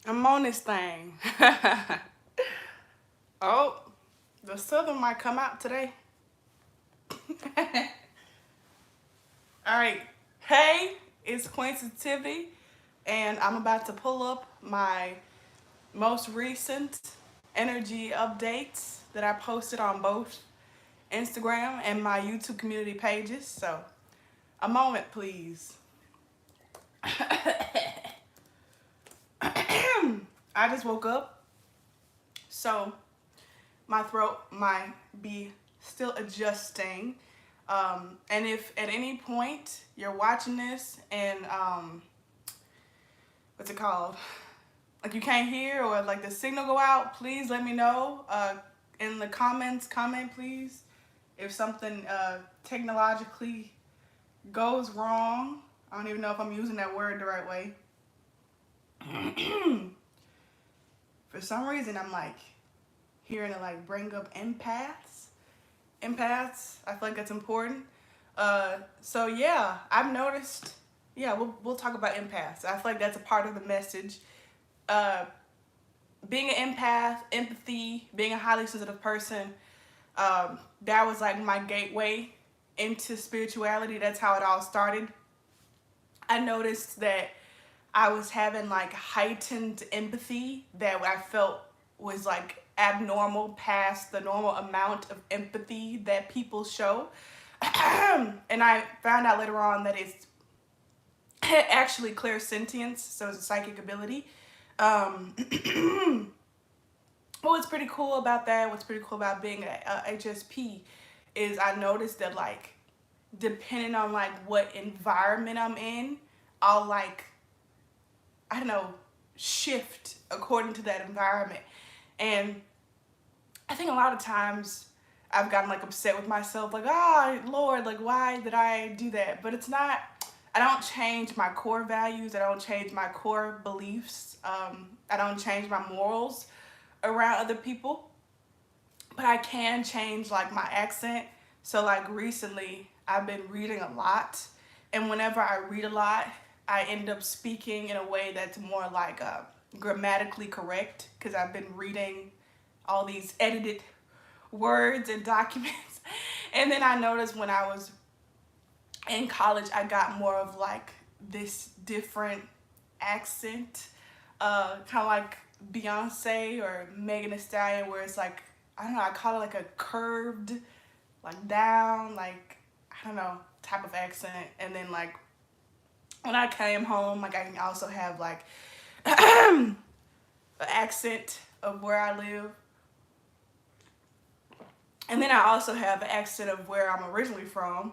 I'm on this thing. Oh, the southern might come out today. All right. Hey, it's Queen Sensitivity, and I'm about to pull up my most recent energy updates that I posted on both Instagram and my YouTube community pages. So, a moment, please. I just woke up, so my throat might be still adjusting. And if at any point you're watching this and what's it called? Like you can't hear or like the signal go out, please let me know in the comments. Comment please if something technologically goes wrong. I don't even know if I'm using that word the right way. For some reason, I'm like hearing it like bring up empaths. Empaths, I feel like that's important. So yeah, I've noticed. Yeah, we'll talk about empaths. I feel like that's a part of the message. Uh, Being an empath, empathy, being a highly sensitive person, that was like my gateway into spirituality. That's how it all started. I noticed that I was having like heightened empathy that I felt was like abnormal past the normal amount of empathy that people show. And I found out later on that it's actually clairsentience, so it's a psychic ability. Um, what's pretty cool about that, what's pretty cool about being a HSP is I noticed that like depending on like what environment I'm in, I'll like, I don't know, shift according to that environment. And I think a lot of times I've gotten like upset with myself, like, oh Lord, like why did I do that? But it's not, I don't change my core values, I don't change my core beliefs, I don't change my morals around other people, but I can change like my accent. So like recently I've been reading a lot, and whenever I read a lot, I end up speaking in a way that's more like grammatically correct because I've been reading all these edited words and documents. And then I noticed when I was in college, I got more of like this different accent, kind of like Beyonce or Megan Thee Stallion, where it's like, I don't know, I call it like a curved, like down, like, I don't know, type of accent. And then like when I came home, like I can also have like an accent of where I live. And then I also have an accent of where I'm originally from.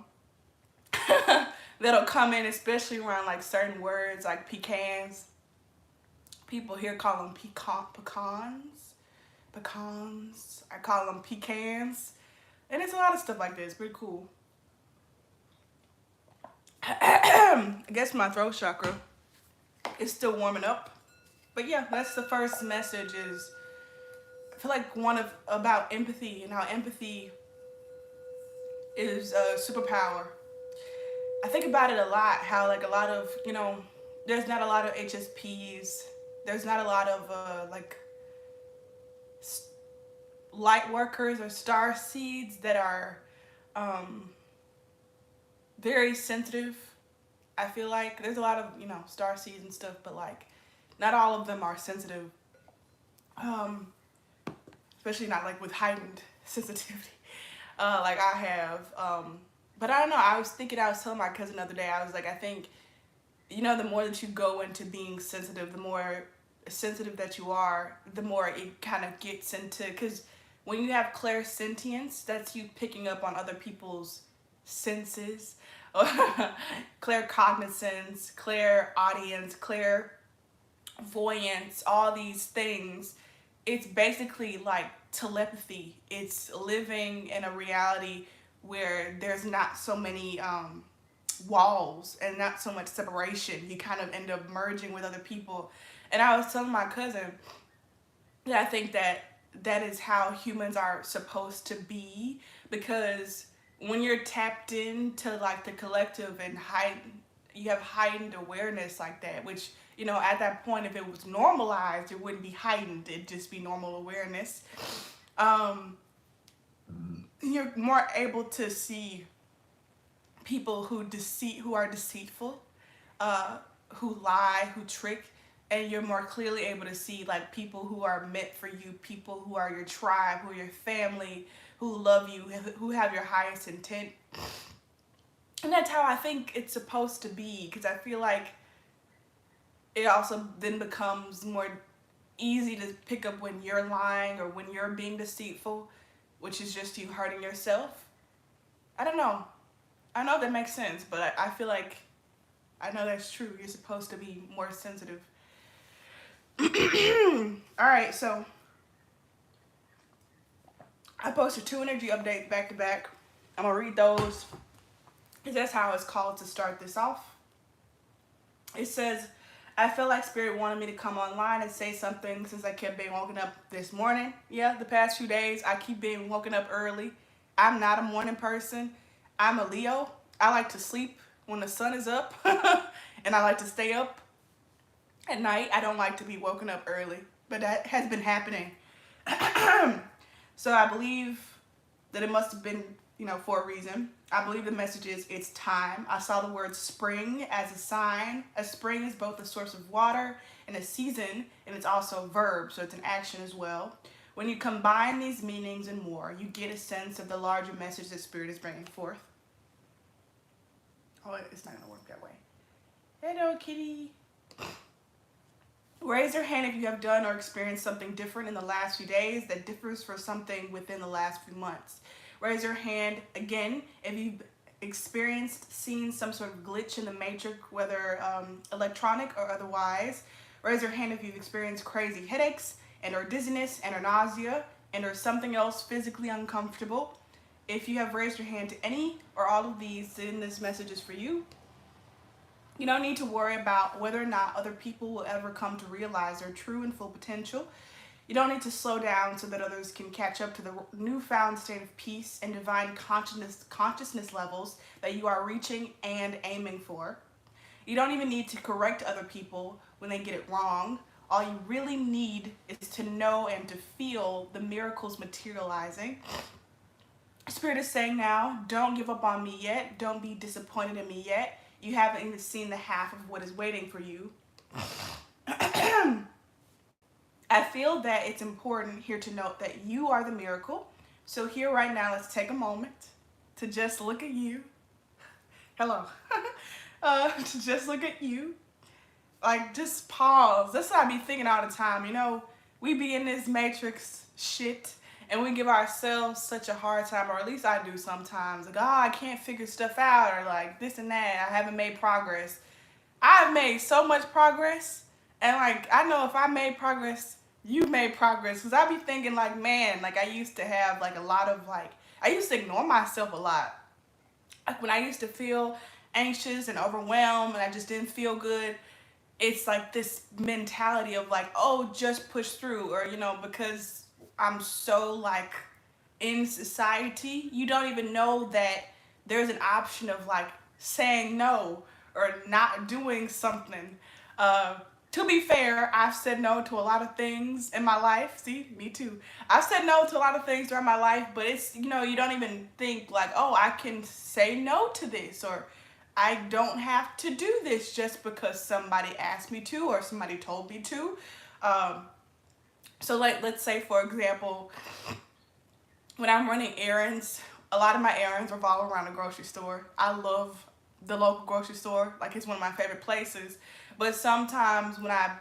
That'll come in, especially around like certain words like pecans. People here call them pecans. Pecans. I call them pecans. And it's a lot of stuff like this. Pretty cool. I guess my throat chakra is still warming up. But yeah, that's the first message is I feel like one of about empathy and how empathy is a superpower. I think about it a lot, how like a lot of, there's not a lot of HSPs. There's not a lot of like light workers or star seeds that are um, very sensitive. I feel like there's a lot of, star seeds and stuff, but like not all of them are sensitive. Um, Especially not like with heightened sensitivity like I have. But I don't know. I was telling my cousin the other day, I was like, I think, the more that you go into being sensitive, the more sensitive that you are, the more it kind of gets into, because when you have clairsentience, that's you picking up on other people's senses, claircognizance, clairaudience, clairvoyance, all these things. It's basically like telepathy. It's living in a reality where there's not so many walls and not so much separation. You kind of end up merging with other people. And I was telling my cousin that I think that that is how humans are supposed to be, because when you're tapped into like the collective and you have heightened awareness like that, which, at that point, if it was normalized, it wouldn't be heightened, it'd just be normal awareness. um, you're more able to see people who are deceitful, uh, who lie, who trick, and you're more clearly able to see like people who are meant for you, people who are your tribe, who are your family, who love you, who have your highest intent. And that's how I think it's supposed to be, because I feel like it also then becomes more easy to pick up when you're lying or when you're being deceitful, which is just you hurting yourself. I don't know. I know that makes sense, but I feel like I know that's true. You're supposed to be more sensitive. All right, so I posted 2 energy updates back to back. I'm gonna read those because that's how it's called to start this off. It says, I feel like Spirit wanted me to come online and say something since I kept being woken up this morning. Yeah, the past few days, I keep being woken up early. I'm not a morning person. I'm a Leo. I like to sleep when the sun is up, and I like to stay up at night. I don't like to be woken up early, but that has been happening. So I believe that it must have been, for a reason. I believe the message is it's time. I saw the word spring as a sign. A spring is both a source of water and a season, and it's also a verb, so it's an action as well. When you combine these meanings and more, you get a sense of the larger message that Spirit is bringing forth. Oh, it's not going to work that way. Hello, kitty. Raise your hand if you have done or experienced something different in the last few days that differs from something within the last few months. Raise your hand again if you've seen some sort of glitch in the matrix, whether electronic or otherwise. Raise your hand if you've experienced crazy headaches and or dizziness and or nausea and or something else physically uncomfortable. If you have raised your hand to any or all of these, then this message is for you. You don't need to worry about whether or not other people will ever come to realize their true and full potential. You don't need to slow down so that others can catch up to the newfound state of peace and divine consciousness levels that you are reaching and aiming for. You don't even need to correct other people when they get it wrong. All you really need is to know and to feel the miracles materializing. Spirit is saying now, don't give up on me yet. Don't be disappointed in me yet. You haven't even seen the half of what is waiting for you. I feel that it's important here to note that you are the miracle. So here right now, let's take a moment to just look at you. Hello. To just look at you. Like, just pause. That's what I be thinking all the time. We be in this matrix shit, and we give ourselves such a hard time, or at least I do sometimes. Like, I can't figure stuff out, or like this and that. I haven't made progress. I've made so much progress, and like, I know if I made progress, you made progress. Because I be thinking like, man, like I used to have like a lot of I used to ignore myself a lot. Like when I used to feel anxious and overwhelmed and I just didn't feel good, it's like this mentality of like, oh, just push through, or because I'm so like in society, you don't even know that there's an option of like saying no or not doing something. To be fair, I've said no to a lot of things in my life. See, me too. I've said no to a lot of things throughout my life, but it's, you don't even think like, oh, I can say no to this, or I don't have to do this just because somebody asked me to or somebody told me to. So let's say, for example, when I'm running errands, a lot of my errands revolve around the grocery store. I love the local grocery store. Like, it's one of my favorite places. But sometimes when I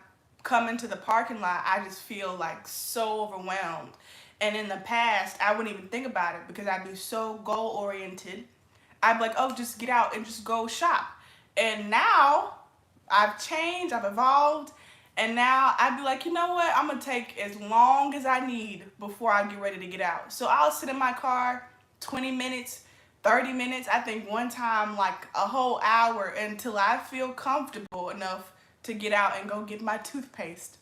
come into the parking lot, I just feel like so overwhelmed. And in the past, I wouldn't even think about it because I'd be so goal-oriented. I'd be like, oh, just get out and just go shop. And now I've changed, I've evolved. And now I'd be like, you know what? I'm going to take as long as I need before I get ready to get out. So I'll sit in my car 20 minutes, 30 minutes. I think one time like a whole hour until I feel comfortable enough to get out and go get my toothpaste.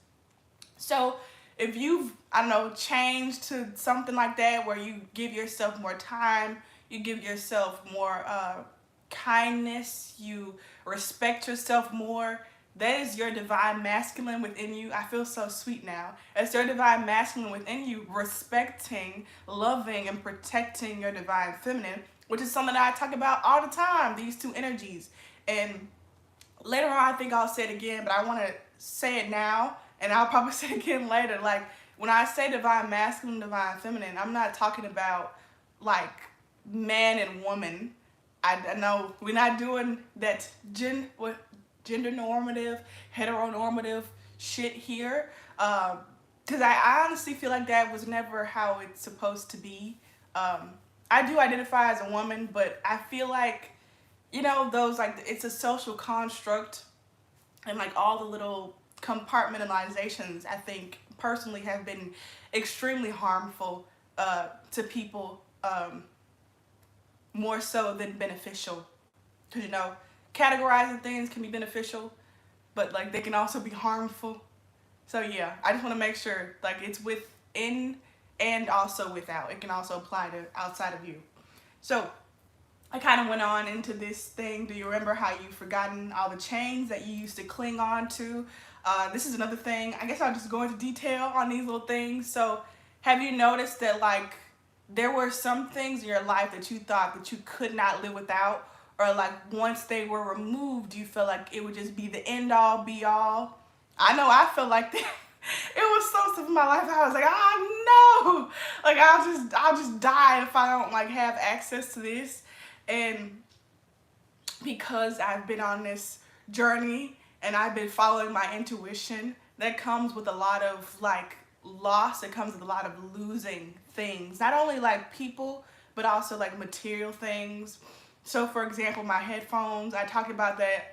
So if you've, changed to something like that where you give yourself more time, you give yourself more kindness, you respect yourself more. That is your divine masculine within you. I feel so sweet now. It's your divine masculine within you, respecting, loving, and protecting your divine feminine, which is something that I talk about all the time, these two energies. And later on, I think I'll say it again, but I want to say it now, and I'll probably say it again later. Like, when I say divine masculine, divine feminine, I'm not talking about, like, man and woman. I know we're not doing that gender normative, heteronormative shit here. Because I honestly feel like that was never how it's supposed to be. I do identify as a woman, but I feel like, you know, those, like, it's a social construct, and like all the little compartmentalizations, I think personally have been extremely harmful to people, more so than beneficial. Because, you know, categorizing things can be beneficial, but like they can also be harmful. So yeah, I just want to make sure, like, it's within and also without. It can also apply to outside of you. So I kind of went on into this thing. Do you remember how you've forgotten all the chains that you used to cling on to? This is another thing. I guess I'll just go into detail on these little things. So have you noticed that, like, there were some things in your life that you thought that you could not live without? Or, like, once they were removed, you felt like it would just be the end all be all? I know I felt like that. It was so stuff in my life. I was like, oh no, like I'll just die if I don't, like, have access to this. And because I've been on this journey and I've been following my intuition, that comes with a lot of, like, loss. It comes with a lot of losing things, not only like people, but also like material things. So for example, my headphones, I talked about that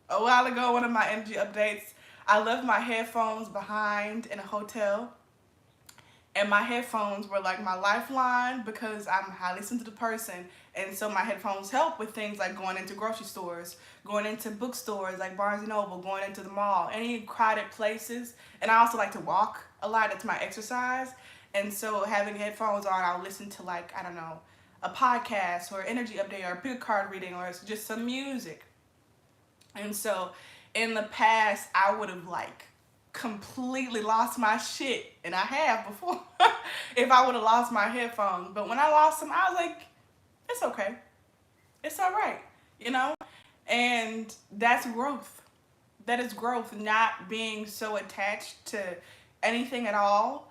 a while ago, one of my energy updates. I left my headphones behind in a hotel, and my headphones were like my lifeline because I'm a highly sensitive person. And so my headphones help with things like going into grocery stores, going into bookstores like Barnes and Noble, going into the mall, any crowded places. And I also like to walk a lot. That's my exercise. And so having headphones on, I'll listen to, like, I don't know, a podcast or energy update or a big card reading, or it's just some music. And so in the past, I would have, like, completely lost my shit, and I have before, if I would have lost my headphones. But when I lost them, I was like, it's okay. It's all right, you know? And that's growth. That is growth. Not being so attached to anything at all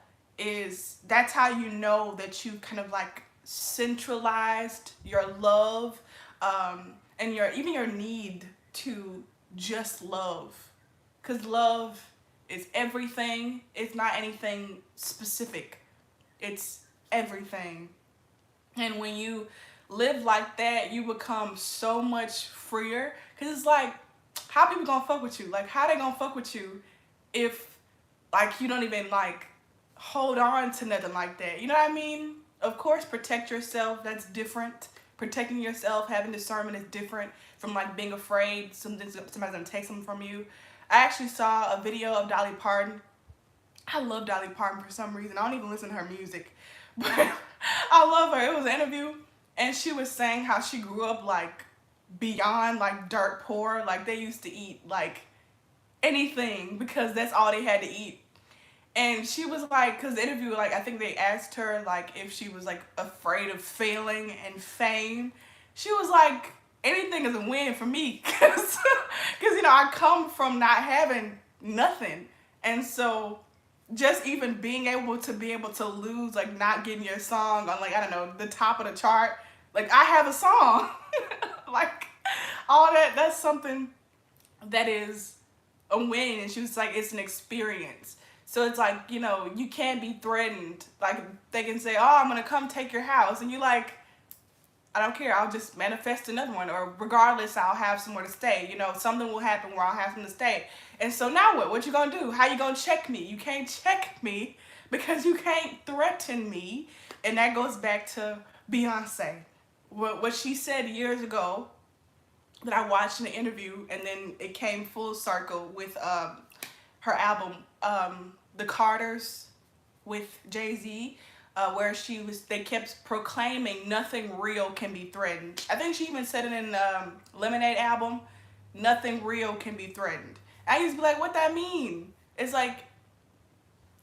that's how you know that you kind of, like, centralized your love, and even your need to just love. Because love is everything. It's not anything specific. It's everything. And when you live like that, you become so much freer. Because it's like, how people gonna fuck with you? Like, how they gonna fuck with you if, like, you don't even, like, hold on to nothing like that? You know what I mean? Of course, protect yourself. That's different. Protecting yourself, having discernment is different from, like, being afraid somebody's gonna take something from you. I actually saw a video of Dolly Parton. I love Dolly Parton for some reason. I don't even listen to her music, but I love her. It was an interview, and she was saying how she grew up, like, beyond, like, dirt poor. Like, they used to eat, like, anything because that's all they had to eat. And she was like, because the interview, like, I think they asked her, like, if she was, like, afraid of failing and fame. She was like, anything is a win for me, because you know, I come from not having nothing. And so just even being able to lose, like, not getting your song on, like, I don't know, the top of the chart, like, I have a song. Like, all that's something that is a win. And she was like, it's an experience. So it's like, you know, you can't be threatened. Like, they can say, oh, I'm gonna come take your house, and you're like, I don't care, I'll just manifest another one, or regardless, I'll have somewhere to stay. You know, something will happen where I'll have somewhere to stay. And so now what? What you gonna do? How you gonna check me? You can't check me because you can't threaten me. And that goes back to Beyonce. What she said years ago that I watched in the interview, and then it came full circle with her album, The Carters with Jay-Z. where they kept proclaiming nothing real can be threatened. I think she even said it in Lemonade album, nothing real can be threatened. I used to be like, what that mean? It's like,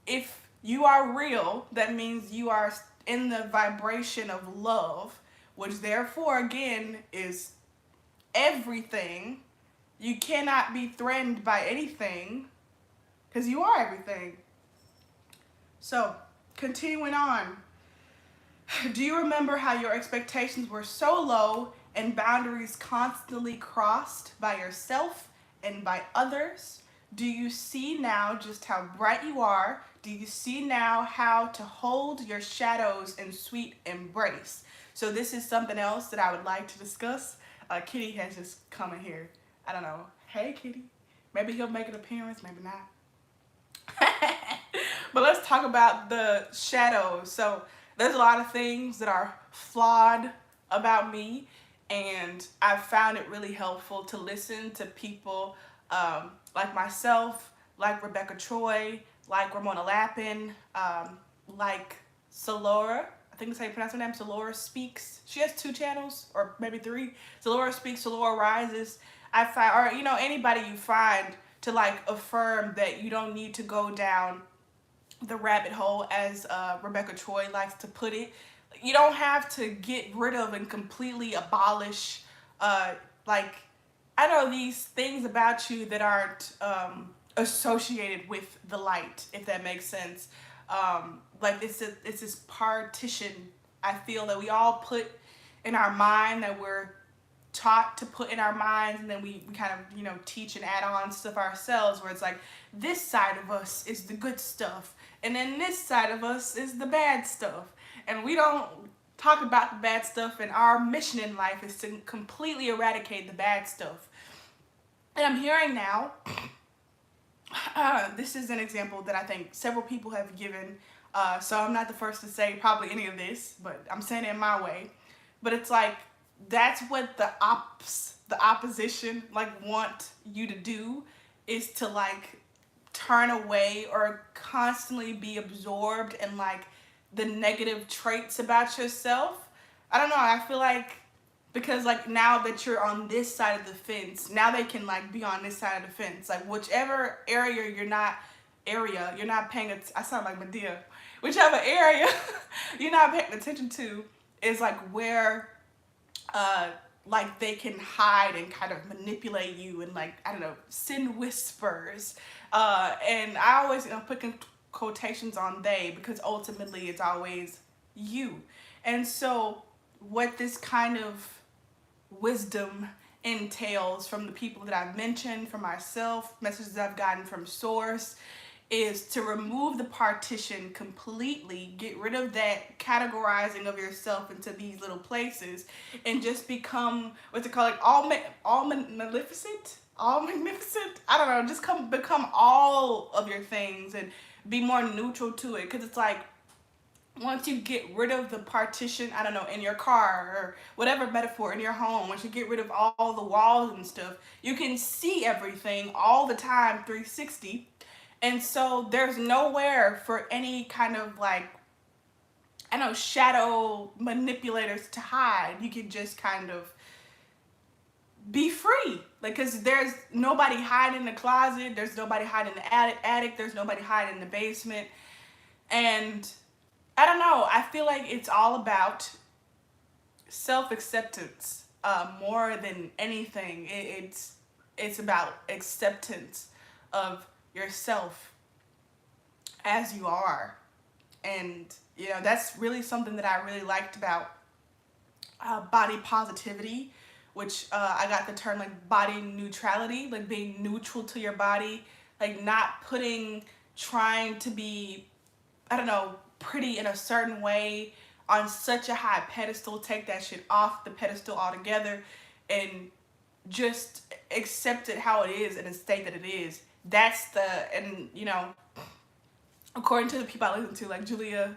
if you are real, that means you are in the vibration of love, which therefore again is everything. You cannot be threatened by anything because you are everything. So, continuing on. Do you remember how your expectations were so low and boundaries constantly crossed by yourself and by others? Do you see now just how bright you are? Do you see now how to hold your shadows in sweet embrace? So this is something else that I would like to discuss. Kitty has just come in here. I don't know. Hey, Kitty. Maybe he'll make an appearance, maybe not. But let's talk about the shadows. So there's a lot of things that are flawed about me, and I've found it really helpful to listen to people like myself, like Rebecca Troy, like Ramona Lappin, like Solora. I think that's how you pronounce her name. Solora Speaks. She has 2 channels, or maybe 3. Solora Speaks, Solora Rises. I find, or you know, anybody you find to like affirm that you don't need to go down the rabbit hole, as Rebecca Troy likes to put it. You don't have to get rid of and completely abolish, like, I know these things about you that aren't associated with the light, if that makes sense. Like it's this partition, I feel, that we all put in our mind, that we're taught to put in our minds, and then we kind of, you know, teach and add on stuff ourselves, where it's like, this side of us is the good stuff, and then this side of us is the bad stuff. And we don't talk about the bad stuff, and our mission in life is to completely eradicate the bad stuff. And I'm hearing now, this is an example that I think several people have given, so I'm not the first to say probably any of this, but I'm saying it in my way. But it's like, that's what the opposition like want you to do, is to like turn away or constantly be absorbed in like the negative traits about yourself. I don't know, I feel like, because like now that you're on this side of the fence, now they can like be on this side of the fence, like whichever area you're not paying I sound like Medea, whichever area you're not paying attention to is like where like they can hide and kind of manipulate you and like, I don't know, send whispers. And I always, you know, put quotations on they, because ultimately it's always you. And so what this kind of wisdom entails from the people that I've mentioned, from myself, messages I've gotten from source, is to remove the partition completely, get rid of that categorizing of yourself into these little places, and just become, what's it called, like all magnificent? I don't know, just become all of your things and be more neutral to it. Because it's like, once you get rid of the partition, I don't know, in your car or whatever metaphor, in your home, once you get rid of all the walls and stuff, you can see everything all the time, 360. And so there's nowhere for any kind of like, I don't know, shadow manipulators to hide. You can just kind of be free. Like, because there's nobody hiding in the closet, there's nobody hiding in the attic, there's nobody hiding in the basement. And I don't know, I feel like it's all about self-acceptance more than anything. It's about acceptance of yourself as you are. And you know, that's really something that I really liked about body positivity, which I got the term like body neutrality, like being neutral to your body, like not trying to be, I don't know, pretty in a certain way on such a high pedestal. Take that shit off the pedestal altogether and just accept it how it is in a state that it is. And you know, according to the people I listen to, like Jamila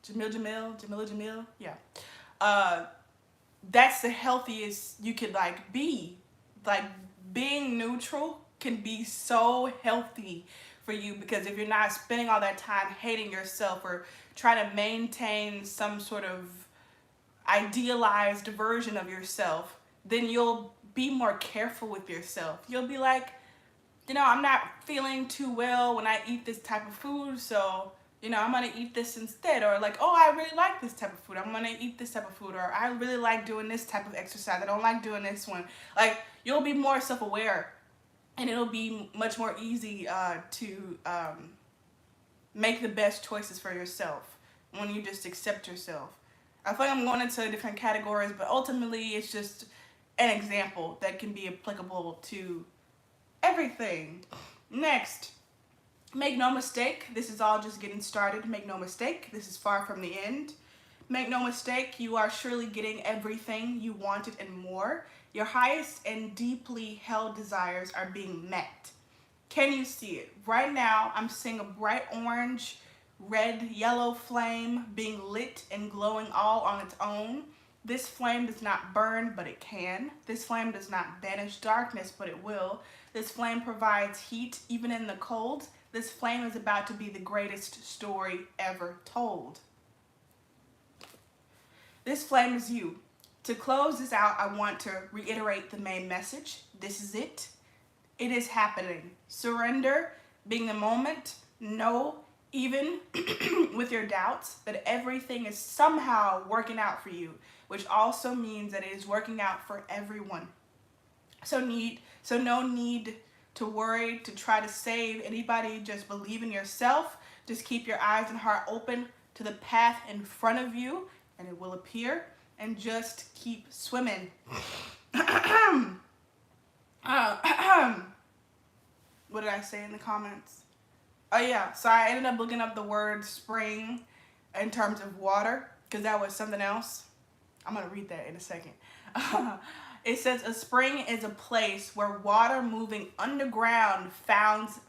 Jamil, yeah, that's the healthiest you could like be. Like being neutral can be so healthy for you, because if you're not spending all that time hating yourself or trying to maintain some sort of idealized version of yourself, then you'll be more careful with yourself. You'll be like, I'm not feeling too well when I eat this type of food, so I'm gonna eat this instead. Or like, oh, I really like this type of food, I'm gonna eat this type of food. Or I really like doing this type of exercise, I don't like doing this one. Like, you'll be more self-aware, and it'll be much more easy to make the best choices for yourself when you just accept yourself. I feel like I'm going into different categories, but ultimately it's just an example that can be applicable to everything. Next, make no mistake, this is all just getting started. Make no mistake, this is far from the end. Make no mistake, you are surely getting everything you wanted and more. Your highest and deeply held desires are being met. Can you see it? Right now, I'm seeing a bright orange, red, yellow flame being lit and glowing all on its own. This flame does not burn, but it can. This flame does not banish darkness, but it will. This flame provides heat even in the cold. This flame is about to be the greatest story ever told. This flame is you. To close this out, I want to reiterate the main message. This is it. It is happening. Surrender, being the moment. Know, even with your doubts, that everything is somehow working out for you, which also means that it is working out for everyone. So no need to worry, to try to save anybody. Just believe in yourself. Just keep your eyes and heart open to the path in front of you, and it will appear. And just keep swimming. What did I say in the comments? Oh yeah, so I ended up looking up the word spring in terms of water, because that was something else. I'm going to read that in a second. It says a spring is a place where water moving underground finds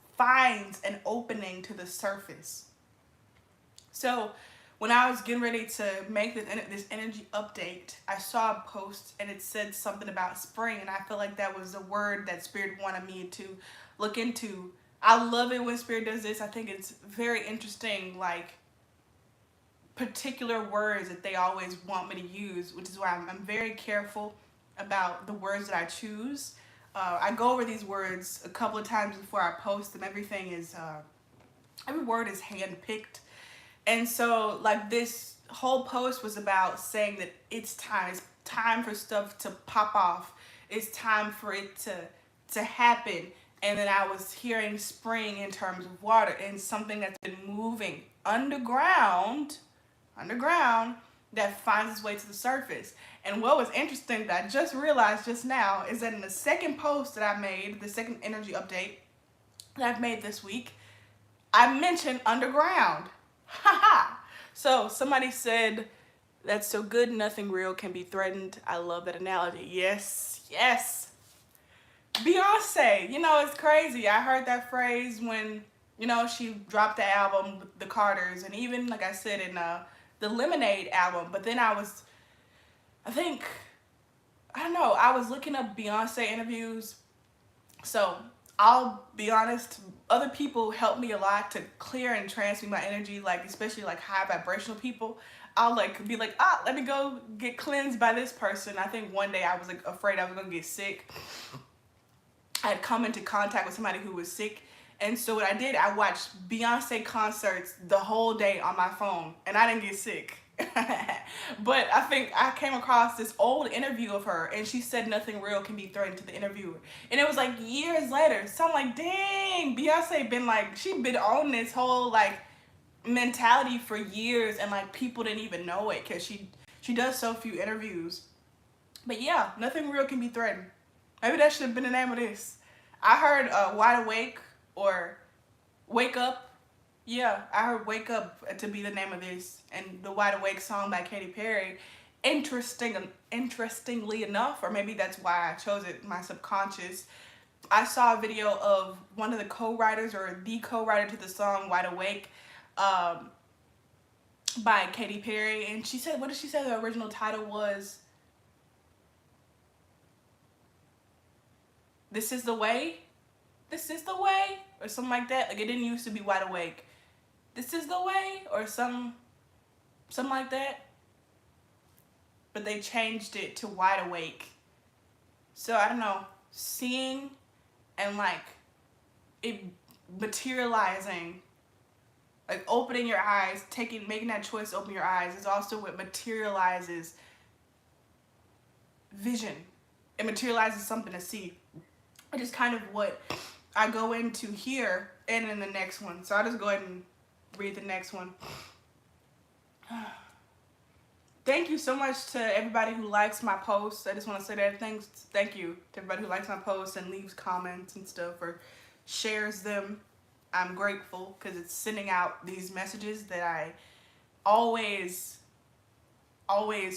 an opening to the surface. So when I was getting ready to make this energy update, I saw a post and it said something about spring, and I feel like that was a word that Spirit wanted me to look into. I love it when Spirit does this. I think it's very interesting, like particular words that they always want me to use, which is why I'm very careful about the words that I choose. I go over these words a couple of times before I post them. Every word is handpicked. And so like this whole post was about saying that it's time for stuff to pop off. It's time for it to happen. And then I was hearing spring in terms of water, and something that's been moving underground that finds its way to the surface. And what was interesting that I just realized just now is that in the second post that I made, the second energy update that I've made this week, I mentioned underground. Haha. So somebody said, that's so good, nothing real can be threatened. I love that analogy. Yes, yes. Beyonce, it's crazy. I heard that phrase when, she dropped the album, The Carters, and even, like I said, in the Lemonade album. But then I was looking up Beyonce interviews. So I'll be honest, other people help me a lot to clear and transmute my energy, like especially like high vibrational people. I'll be like, let me go get cleansed by this person. I think one day I was like afraid I was gonna get sick. I had come into contact with somebody who was sick, and so what I did, I watched Beyonce concerts the whole day on my phone, and I didn't get sick. But I think I came across this old interview of her, and she said nothing real can be threatened to the interviewer. And it was like years later, so I'm like, dang, Beyonce she'd been on this whole like mentality for years, and like people didn't even know it because she does so few interviews. But yeah, nothing real can be threatened. Maybe that should have been the name of this. I heard Wide Awake or Wake Up. Yeah, I heard Wake Up to be the name of this, and the Wide Awake song by Katy Perry. Interestingly enough, or maybe that's why I chose it, my subconscious, I saw a video of one of the co-writers or the co-writer to the song Wide Awake by Katy Perry, and she said, what did she say the original title was? This is the way? This is the way? or something like that. Like it didn't used to be wide awake. This is the way, or something like that. But they changed it to wide awake. So I don't know, seeing and like it materializing, like opening your eyes, making that choice to open your eyes is also what materializes vision. It materializes something to see. It is kind of what I go into here and in the next one. So I'll just go ahead and read the next one. Thank you so much to everybody who likes my posts. I just want to say that thank you to everybody who likes my posts and leaves comments and stuff or shares them. I'm grateful because it's sending out these messages that I always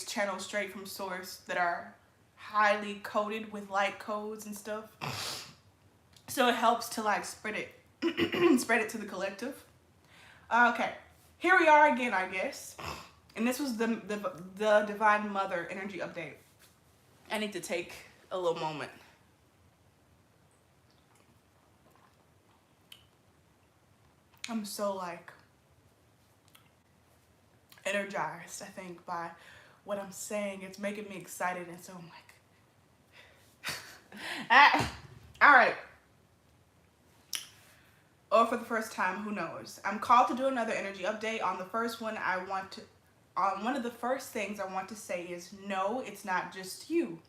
channel straight from source, that are highly coded with light codes and stuff. So it helps to like spread it to the collective. Okay, here we are again, I guess. And this was the Divine Mother energy update. I need to take a little moment. I'm so like energized, I think, by what I'm saying. It's making me excited, and so I'm like, all right. Or for the first time, who knows? I'm called to do another energy update. On the first one, one of the first things I want to say is, no, it's not just you.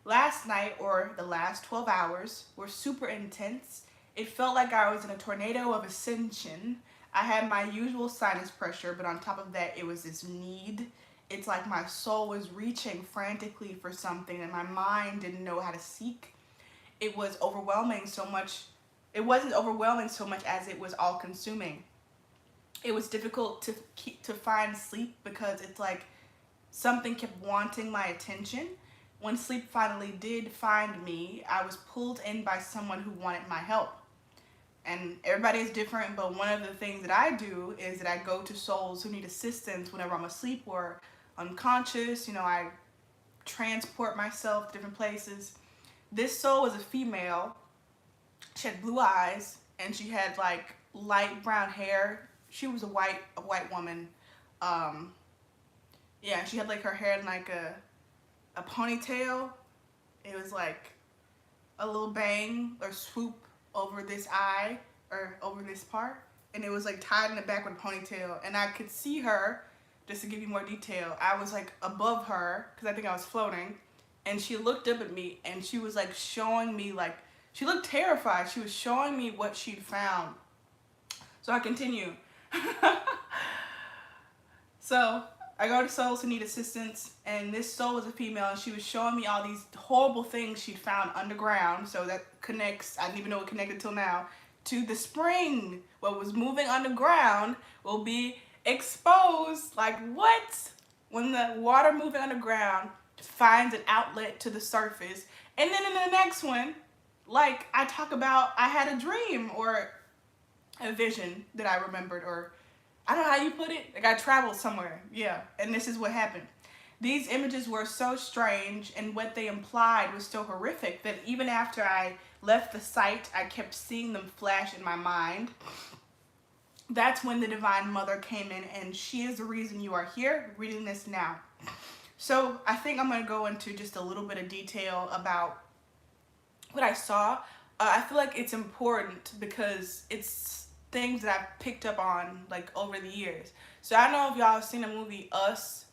Last night, or the last 12 hours, were super intense. It felt like I was in a tornado of ascension. I had my usual sinus pressure, but on top of that, it was this need. It's like my soul was reaching frantically for something, and my mind didn't know how to seek. It was overwhelming so much. It wasn't overwhelming so much as it was all-consuming. It was difficult to find sleep because it's like something kept wanting my attention. When sleep finally did find me, I was pulled in by someone who wanted my help. And everybody is different, but one of the things that I do is that I go to souls who need assistance whenever I'm asleep or unconscious. You know, I transport myself to different places. This soul was a female. She had blue eyes, and she had like light brown hair. She was a white woman. Yeah, she had like her hair in like a ponytail. It was like a little bang or swoop over this eye or over this part, and it was like tied in the back with a ponytail. And I could see her, just to give you more detail, I was like above her because I think I was floating, and she looked up at me and she was like showing me, like, she looked terrified. She was showing me what she'd found. So I continue. So I go to souls who need assistance, and this soul was a female, and she was showing me all these horrible things she'd found underground. So that connects, I didn't even know it connected till now, to the spring. What was moving underground will be exposed. Like, what? When the water moving underground finds an outlet to the surface. And then in the next one, like I talk about, I had a dream or a vision that I remembered, or I don't know how you put it. Like I traveled somewhere, yeah, and this is what happened. These images were so strange, and what they implied was so horrific that even after I left the site, I kept seeing them flash in my mind. That's when the Divine Mother came in, and she is the reason you are here reading this now. So I think I'm going to go into just a little bit of detail about what I saw. I feel like it's important because it's things that I've picked up on like over the years. So I don't know if y'all have seen the movie Us.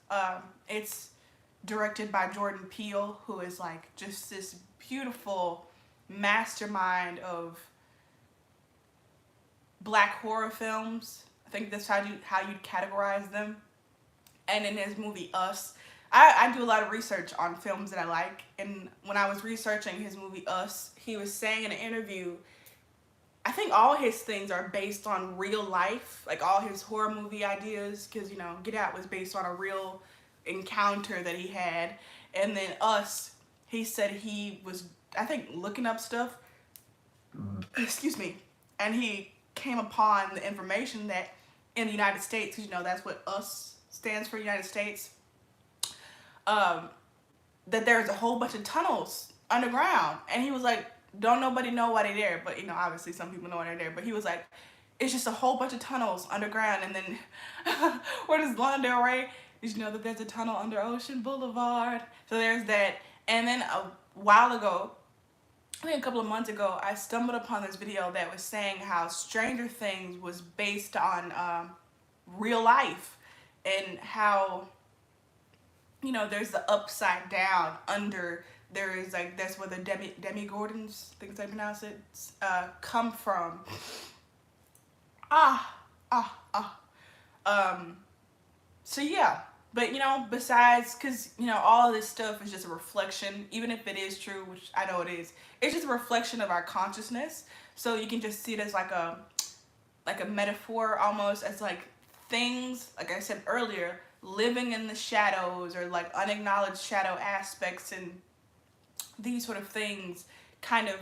It's directed by Jordan Peele, who is like just this beautiful mastermind of black horror films. I think that's how you'd categorize them. And in his movie Us, I do a lot of research on films that I like, and when I was researching his movie Us, he was saying in an interview, I think all his things are based on real life, like all his horror movie ideas, because, you know, Get Out was based on a real encounter that he had. And then Us, he said he was, I think, looking up stuff, excuse me, and he came upon the information that in the United States, because, you know, that's what Us stands for, United States, that there's a whole bunch of tunnels underground. And he was like, don't nobody know why they're there, but you know, obviously some people know why they're there. But he was like, it's just a whole bunch of tunnels underground, and then where does Lana Del Rey? Did you know that there's a tunnel under Ocean Boulevard? So there's that. And then a while ago, I think a couple of months ago, I stumbled upon this video that was saying how Stranger Things was based on real life, and how, you know, there's the upside down under. There is like, that's where the Demigorgons, I think that's how you pronounce it, come from. So yeah, but you know, besides, because you know, all of this stuff is just a reflection, even if it is true, which I know it is, it's just a reflection of our consciousness. So you can just see it as like a metaphor, almost, as like things, like I said earlier, living in the shadows, or like unacknowledged shadow aspects, and these sort of things kind of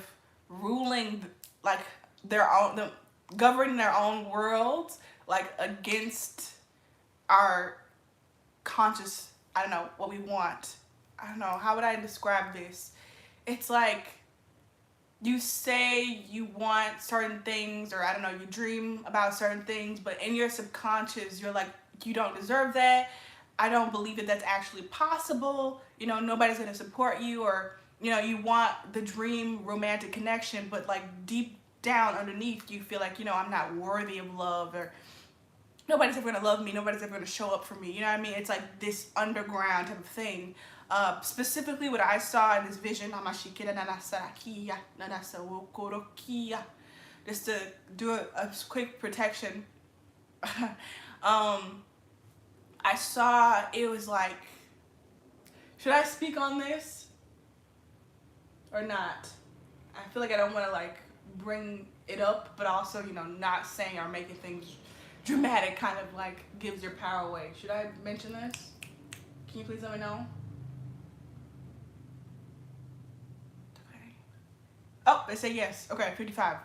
ruling, like their own, governing their own worlds, like against our conscious, I don't know, what we want. I don't know, how would I describe this? It's like, you say you want certain things, or I don't know, you dream about certain things, but in your subconscious, you're like, you don't deserve that. I don't believe that that's actually possible. You know, nobody's gonna support you, or, you know, you want the dream romantic connection, but like deep down underneath, you feel like, you know, I'm not worthy of love, or nobody's ever gonna love me, nobody's ever gonna show up for me. You know what I mean? It's like this underground type of thing. Specifically what I saw in this vision, just to do a quick protection, I saw, it was like, should I speak on this or not? I feel like I don't want to like bring it up, but also, you know, not saying or making things dramatic kind of like gives your power away. Should I mention this? Can you please let me know? Okay. Oh, they say yes. Okay, 55.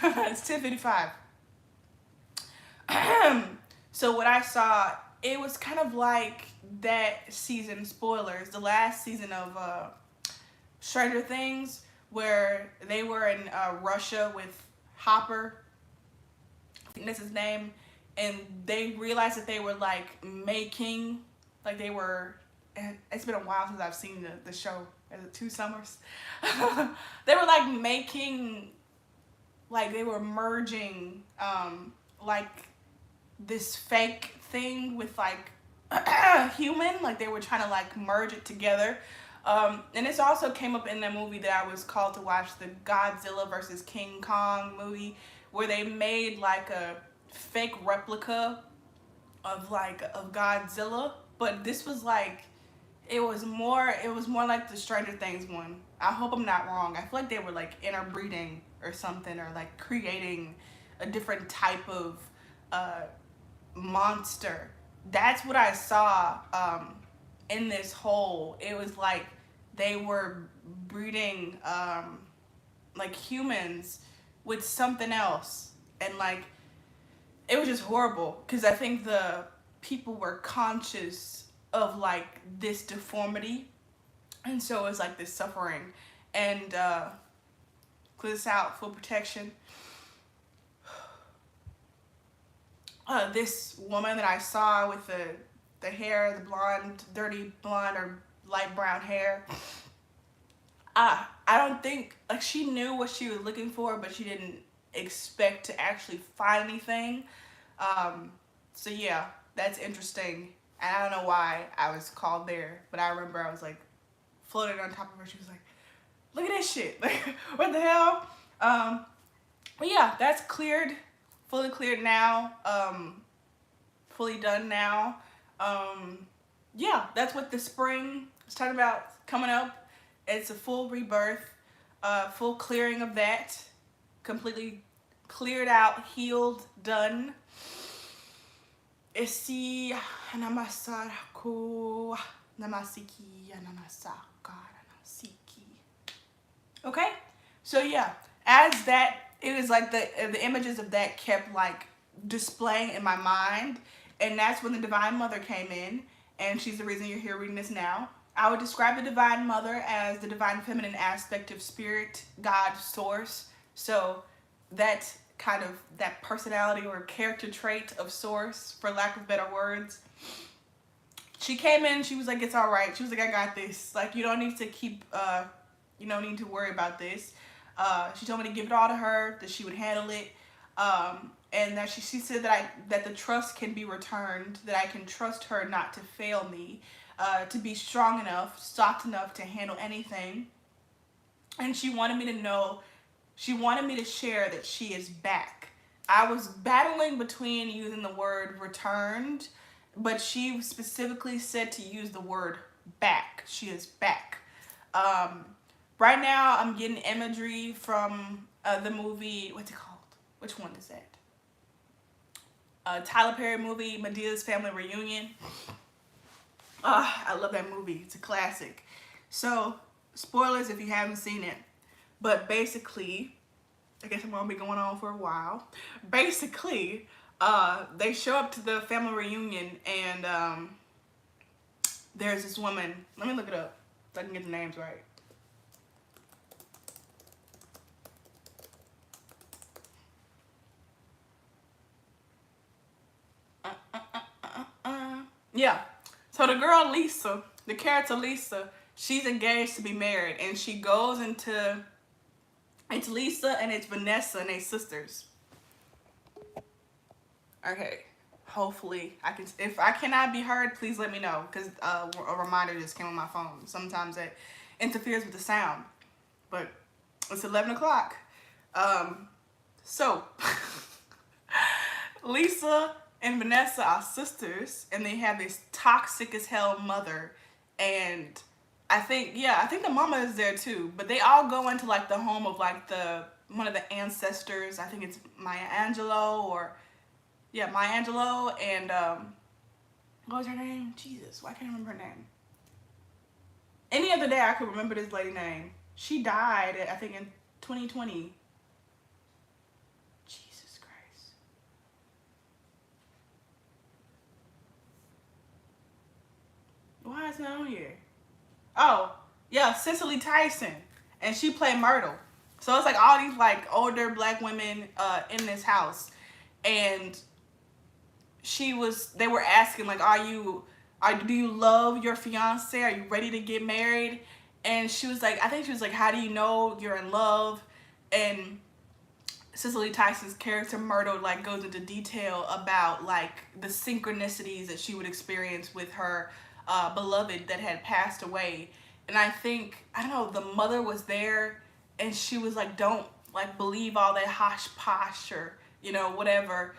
It's 10:55. So what I saw, it was kind of like that season, spoilers, the last season of Stranger Things, where they were in Russia with Hopper, I think that's his name, and they realized that they were like making, like they were, and it's been a while since I've seen the show, is it 2 summers? They were like making, like they were merging like this fake thing with like human, like they were trying to like merge it together. And this also came up in the movie that I was called to watch, the Godzilla versus King Kong movie, where they made like a fake replica of Godzilla, but this was like, it was more like the Stranger Things one. I hope I'm not wrong. I feel like they were like interbreeding or something, or like creating a different type of monster. That's what I saw in this whole, it was like they were breeding like humans with something else, and like it was just horrible, because I think the people were conscious of like this deformity, and so it was like this suffering. And clear this out, full protection. This woman that I saw with the hair, the blonde, dirty blonde or light brown hair, I don't think, like, she knew what she was looking for, but she didn't expect to actually find anything. So yeah, that's interesting. And I don't know why I was called there, but I remember I was like floating on top of her. She was like, look at this shit. Like, what the hell? But yeah, that's cleared, fully cleared now, fully done now. Yeah, that's what the spring is talking about coming up. It's a full rebirth, full clearing of that, completely cleared out, healed, done. Esi namasarako namasiki namasaka namasiki. Okay, so yeah, as that, it was like the images of that kept like displaying in my mind, and that's when the Divine Mother came in, and she's the reason you're here reading this now. I would describe the Divine Mother as the divine feminine aspect of spirit, God, source. So that kind of that personality or character trait of source, for lack of better words. She came in, she was like, it's all right. She was like, I got this. Like, you don't need to keep, you don't need to worry about this. She told me to give it all to her, that she would handle it. And that she said that the trust can be returned, that I can trust her not to fail me, to be strong enough, soft enough to handle anything. And she wanted me to know, she wanted me to share that she is back. I was battling between using the word returned, but she specifically said to use the word back. She is back. Right now, I'm getting imagery from the movie, what's it called? Which one is that? Tyler Perry movie, Medea's Family Reunion. I love that movie. It's a classic. So, spoilers if you haven't seen it. But basically, I guess I'm going to be going on for a while. Basically, they show up to the family reunion and there's this woman. Let me look it up so I can get the names right. Yeah. So the girl Lisa, the character Lisa, she's engaged to be married, and she goes into it's Lisa and it's Vanessa and they sisters. Okay. Hopefully I can. If I cannot be heard, please let me know, because a reminder just came on my phone. Sometimes it interferes with the sound, but it's 11 o'clock. So Lisa and Vanessa are sisters, and they have this toxic as hell mother, and I think the mama is there too, but they all go into like the home of like one of the ancestors. I think it's Maya Angelou, and what was her name? Jesus, why can't I remember her name? Any other day I could remember this lady's name. She died, I think, in 2020. Jesus Christ. Why is it not on here? Oh, yeah, Cicely Tyson. And she played Myrtle. So it's like all these like older black women in this house. And they were asking like, do you love your fiance? Are you ready to get married? And she was like, how do you know you're in love? And Cicely Tyson's character Myrtle like goes into detail about like the synchronicities that she would experience with her beloved that had passed away. And I don't know, the mother was there and she was like, don't like believe all that hosh posh or, whatever.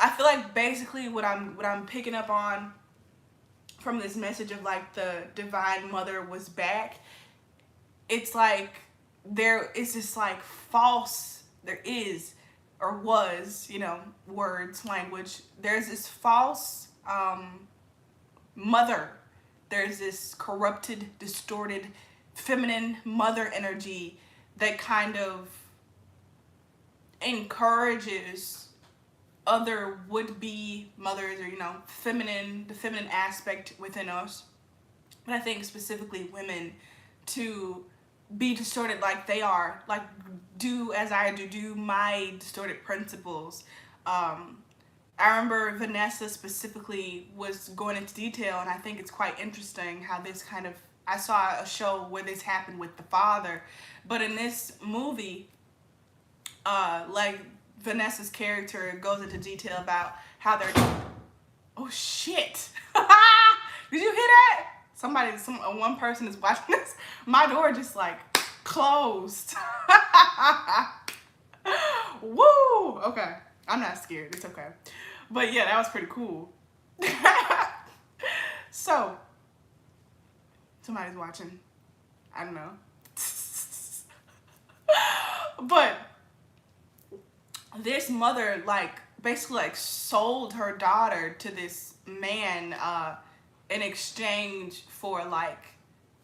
I feel like basically what I'm picking up on from this message of like the Divine Mother was back, it's like there is this like false, there is or was, words, language, there's this false mother, there's this corrupted, distorted, feminine mother energy that kind of encourages other would-be mothers, or the feminine aspect within us, but I think specifically women, to be distorted like they are, like do as I do my distorted principles. I remember Vanessa specifically was going into detail, and I think it's quite interesting how this kind of, I saw a show where this happened with the father, but in this movie, like Vanessa's character goes into detail about how they're, oh shit, did you hear that? One person is watching this. My door just like closed. Woo, okay, I'm not scared, it's okay. But yeah, that was pretty cool. So, somebody's watching. I don't know. But this mother, like, basically, like, sold her daughter to this man in exchange for, like,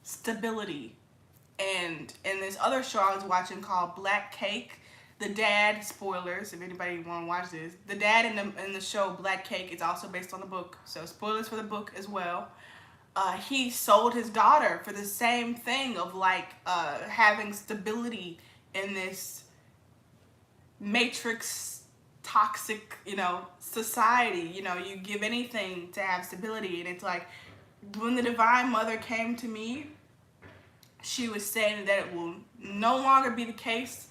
stability. And in this other show I was watching called Black Cake, the dad, spoilers if anybody want to watch this, the dad in the show Black Cake is also based on the book, so spoilers for the book as well. he sold his daughter for the same thing of like having stability in this matrix toxic, society. You give anything to have stability. And it's like, when the Divine Mother came to me, she was saying that it will no longer be the case.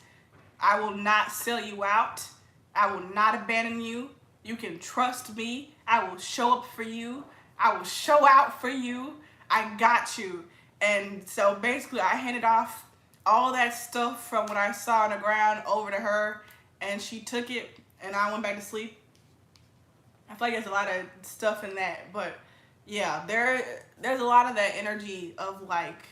I will not sell you out. I will not abandon you. You can trust me. I will show up for you. I will show out for you. I got you. And so basically I handed off all that stuff from what I saw on the ground over to her, and she took it, and I went back to sleep. I feel like there's a lot of stuff in that, but yeah, there's a lot of that energy of like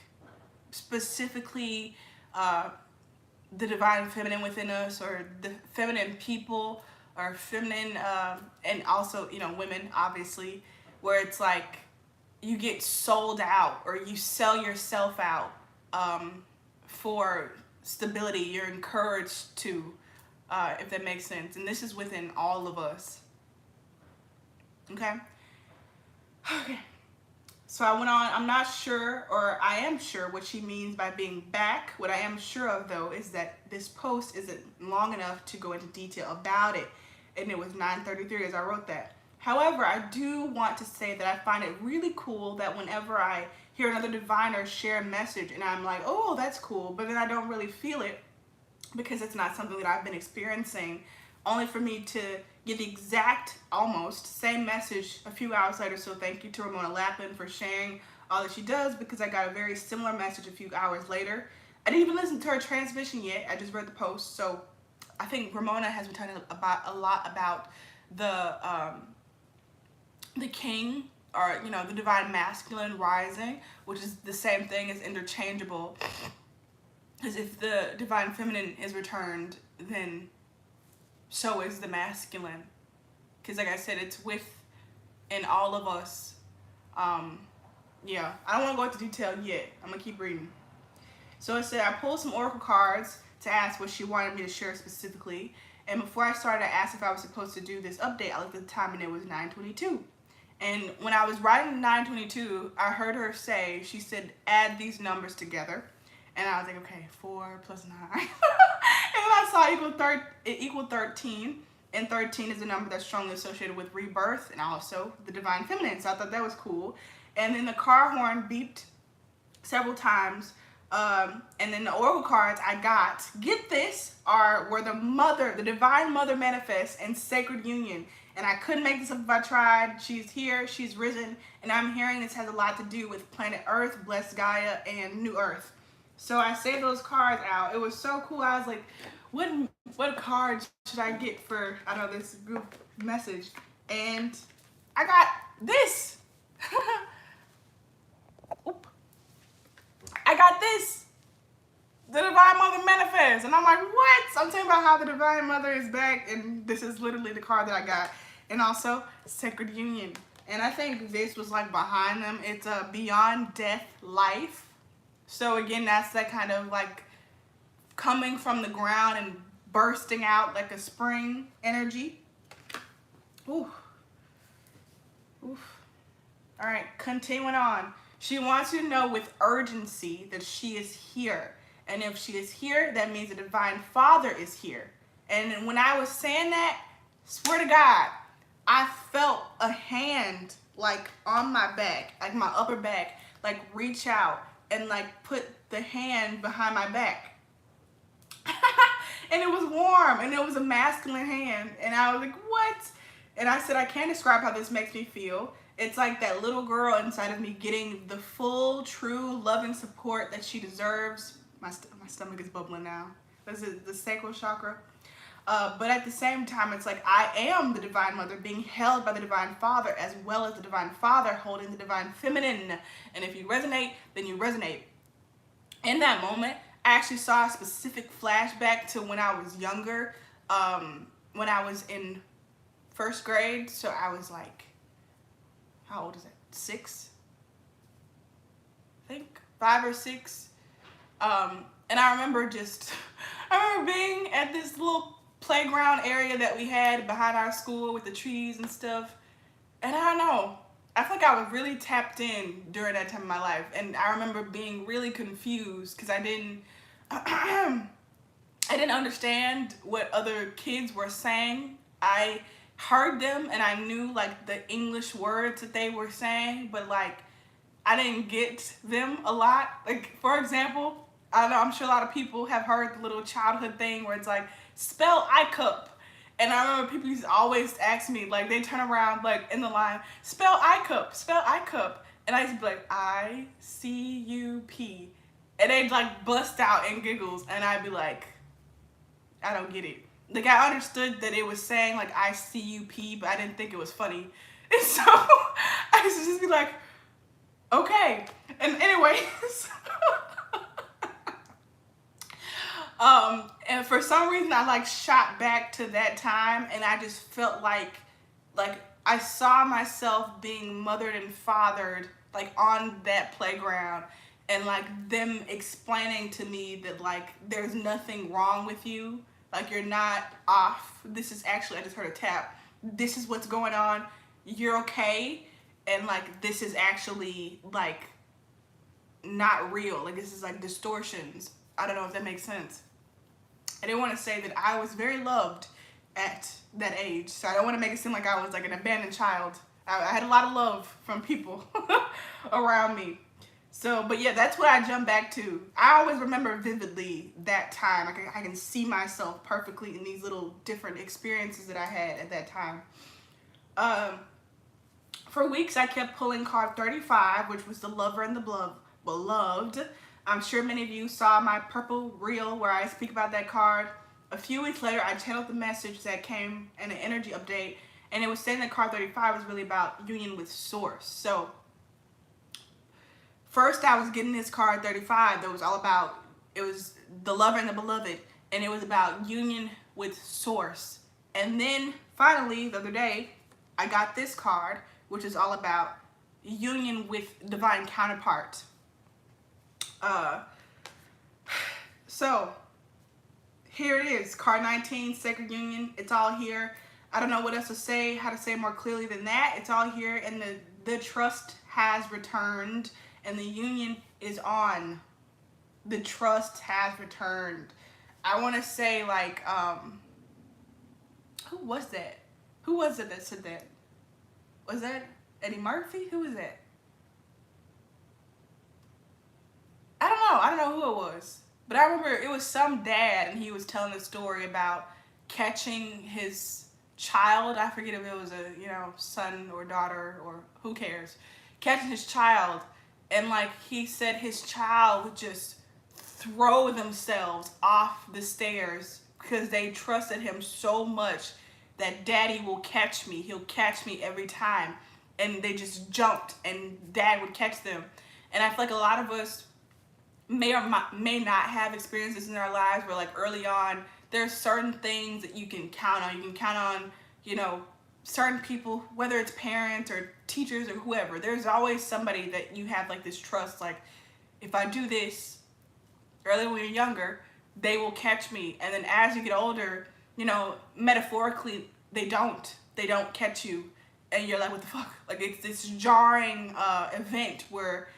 specifically the divine feminine within us, or the feminine people, or feminine, and also, women, obviously, where it's like you get sold out or you sell yourself out for stability. You're encouraged to, if that makes sense. And this is within all of us. Okay? Okay. So I went on. I'm not sure, or I am sure what she means by being back. What I am sure of, though, is that this post isn't long enough to go into detail about it. And it was 9:33 as I wrote that. However, I do want to say that I find it really cool that whenever I hear another diviner share a message and I'm like, oh, that's cool, but then I don't really feel it because it's not something that I've been experiencing, only for me to get the exact, almost, same message a few hours later. So thank you to Ramona Lappin for sharing all that she does, because I got a very similar message a few hours later. I didn't even listen to her transmission yet. I just read the post. So I think Ramona has been talking a lot about the king, or the divine masculine rising, which is the same thing as interchangeable. Because if the divine feminine is returned, then so is the masculine. Because like I said, it's within all of us. Yeah, I don't want to go into detail yet. I'm going to keep reading. So it said, I pulled some oracle cards to ask what she wanted me to share specifically. And before I started, I asked if I was supposed to do this update. I looked at the time and it was 9:22. And when I was writing 9:22, I heard her say, she said, add these numbers together. And I was like, okay, 4 plus 9. And I saw it equaled 13. And 13 is a number that's strongly associated with rebirth and also the divine feminine. So I thought that was cool. And then the car horn beeped several times. And then the oracle cards I got, get this, were the divine mother manifest and sacred union. And I couldn't make this up if I tried. She's here, she's risen, and I'm hearing this has a lot to do with planet Earth, blessed Gaia, and New Earth. So I saved those cards out. It was so cool. I was like, what cards should I get for, this group message? And I got this. Oop. I got this. The Divine Mother Manifest. And I'm like, what? So I'm talking about how the Divine Mother is back, and this is literally the card that I got. And also, Sacred Union. And I think this was like behind them. It's a Beyond Death Life. So again, that's that kind of like coming from the ground and bursting out like a spring energy. Ooh. Oof. All right, continuing on. She wants you to know with urgency that she is here. And if she is here, that means the Divine Father is here. And when I was saying that, swear to God, I felt a hand like on my back, like my upper back, like reach out and like put the hand behind my back. And it was warm, and it was a masculine hand. And I was like, what? And I said, I can't describe how this makes me feel. It's like that little girl inside of me getting the full, true, loving support that she deserves. My stomach is bubbling now. This is the sacral chakra. But at the same time, it's like I am the Divine Mother being held by the Divine Father, as well as the Divine Father holding the Divine Feminine. And if you resonate, then you resonate. In that moment, I actually saw a specific flashback to when I was younger, when I was in first grade. So I was like, how old is that? 6? I think 5 or 6. And I remember being at this little playground area that we had behind our school with the trees and stuff. And I don't know, I feel like I was really tapped in during that time of my life, and I remember being really confused because I didn't I didn't understand what other kids were saying. I heard them and I knew like the English words that they were saying, but like I didn't get them a lot. Like, for example, I don't know, I'm sure a lot of people have heard the little childhood thing where it's like, spell I cup. And I remember people used to always ask me, like, they turn around, like, in the line, spell I cup, spell I cup. And I used to be like, ICUP. And they'd, like, bust out in giggles. And I'd be like, I don't get it. Like, I understood that it was saying, like, ICUP, but I didn't think it was funny. And so I used to just be like, okay. And anyways, and for some reason I like shot back to that time, and I just felt like I saw myself being mothered and fathered like on that playground, and like them explaining to me that like there's nothing wrong with you, like you're not off. This is actually, I just heard a tap. This is what's going on. You're okay. And like this is actually like not real. Like this is like distortions. I don't know if that makes sense. I didn't want to say that I was very loved at that age, so I don't want to make it seem like I was like an abandoned child. I had a lot of love from people around me. So, but yeah, that's what I jump back to. I always remember vividly that time. I can see myself perfectly in these little different experiences that I had at that time. For weeks, I kept pulling card 35, which was the lover and the beloved. I'm sure many of you saw my purple reel where I speak about that card. A few weeks later, I channeled the message that came in an energy update, and it was saying that card 35 was really about union with source. So first I was getting this card 35 that was all about, it was the lover and the beloved, and it was about union with source. And then finally, the other day, I got this card, which is all about union with divine counterpart. So here it is, card 19, sacred union. It's all here. I don't know what else to say, how to say more clearly than that. It's all here, and the trust has returned, and the union is on. The trust has returned. I want to say, like, who was that? Who was it that said that? Was that Eddie Murphy? Who was that? I don't know who it was. But I remember it was some dad, and he was telling a story about catching his child. I forget if it was a, son or daughter or who cares. Catching his child, and like he said his child would just throw themselves off the stairs because they trusted him so much that daddy will catch me. He'll catch me every time. And they just jumped, and dad would catch them. And I feel like a lot of us may or may not have experiences in our lives where like early on, there's certain things that you can count on. You can count on, certain people, whether it's parents or teachers or whoever. There's always somebody that you have like this trust, like if I do this early when you're younger, they will catch me. And then as you get older, metaphorically, they don't catch you. And you're like, what the fuck? Like it's this jarring event where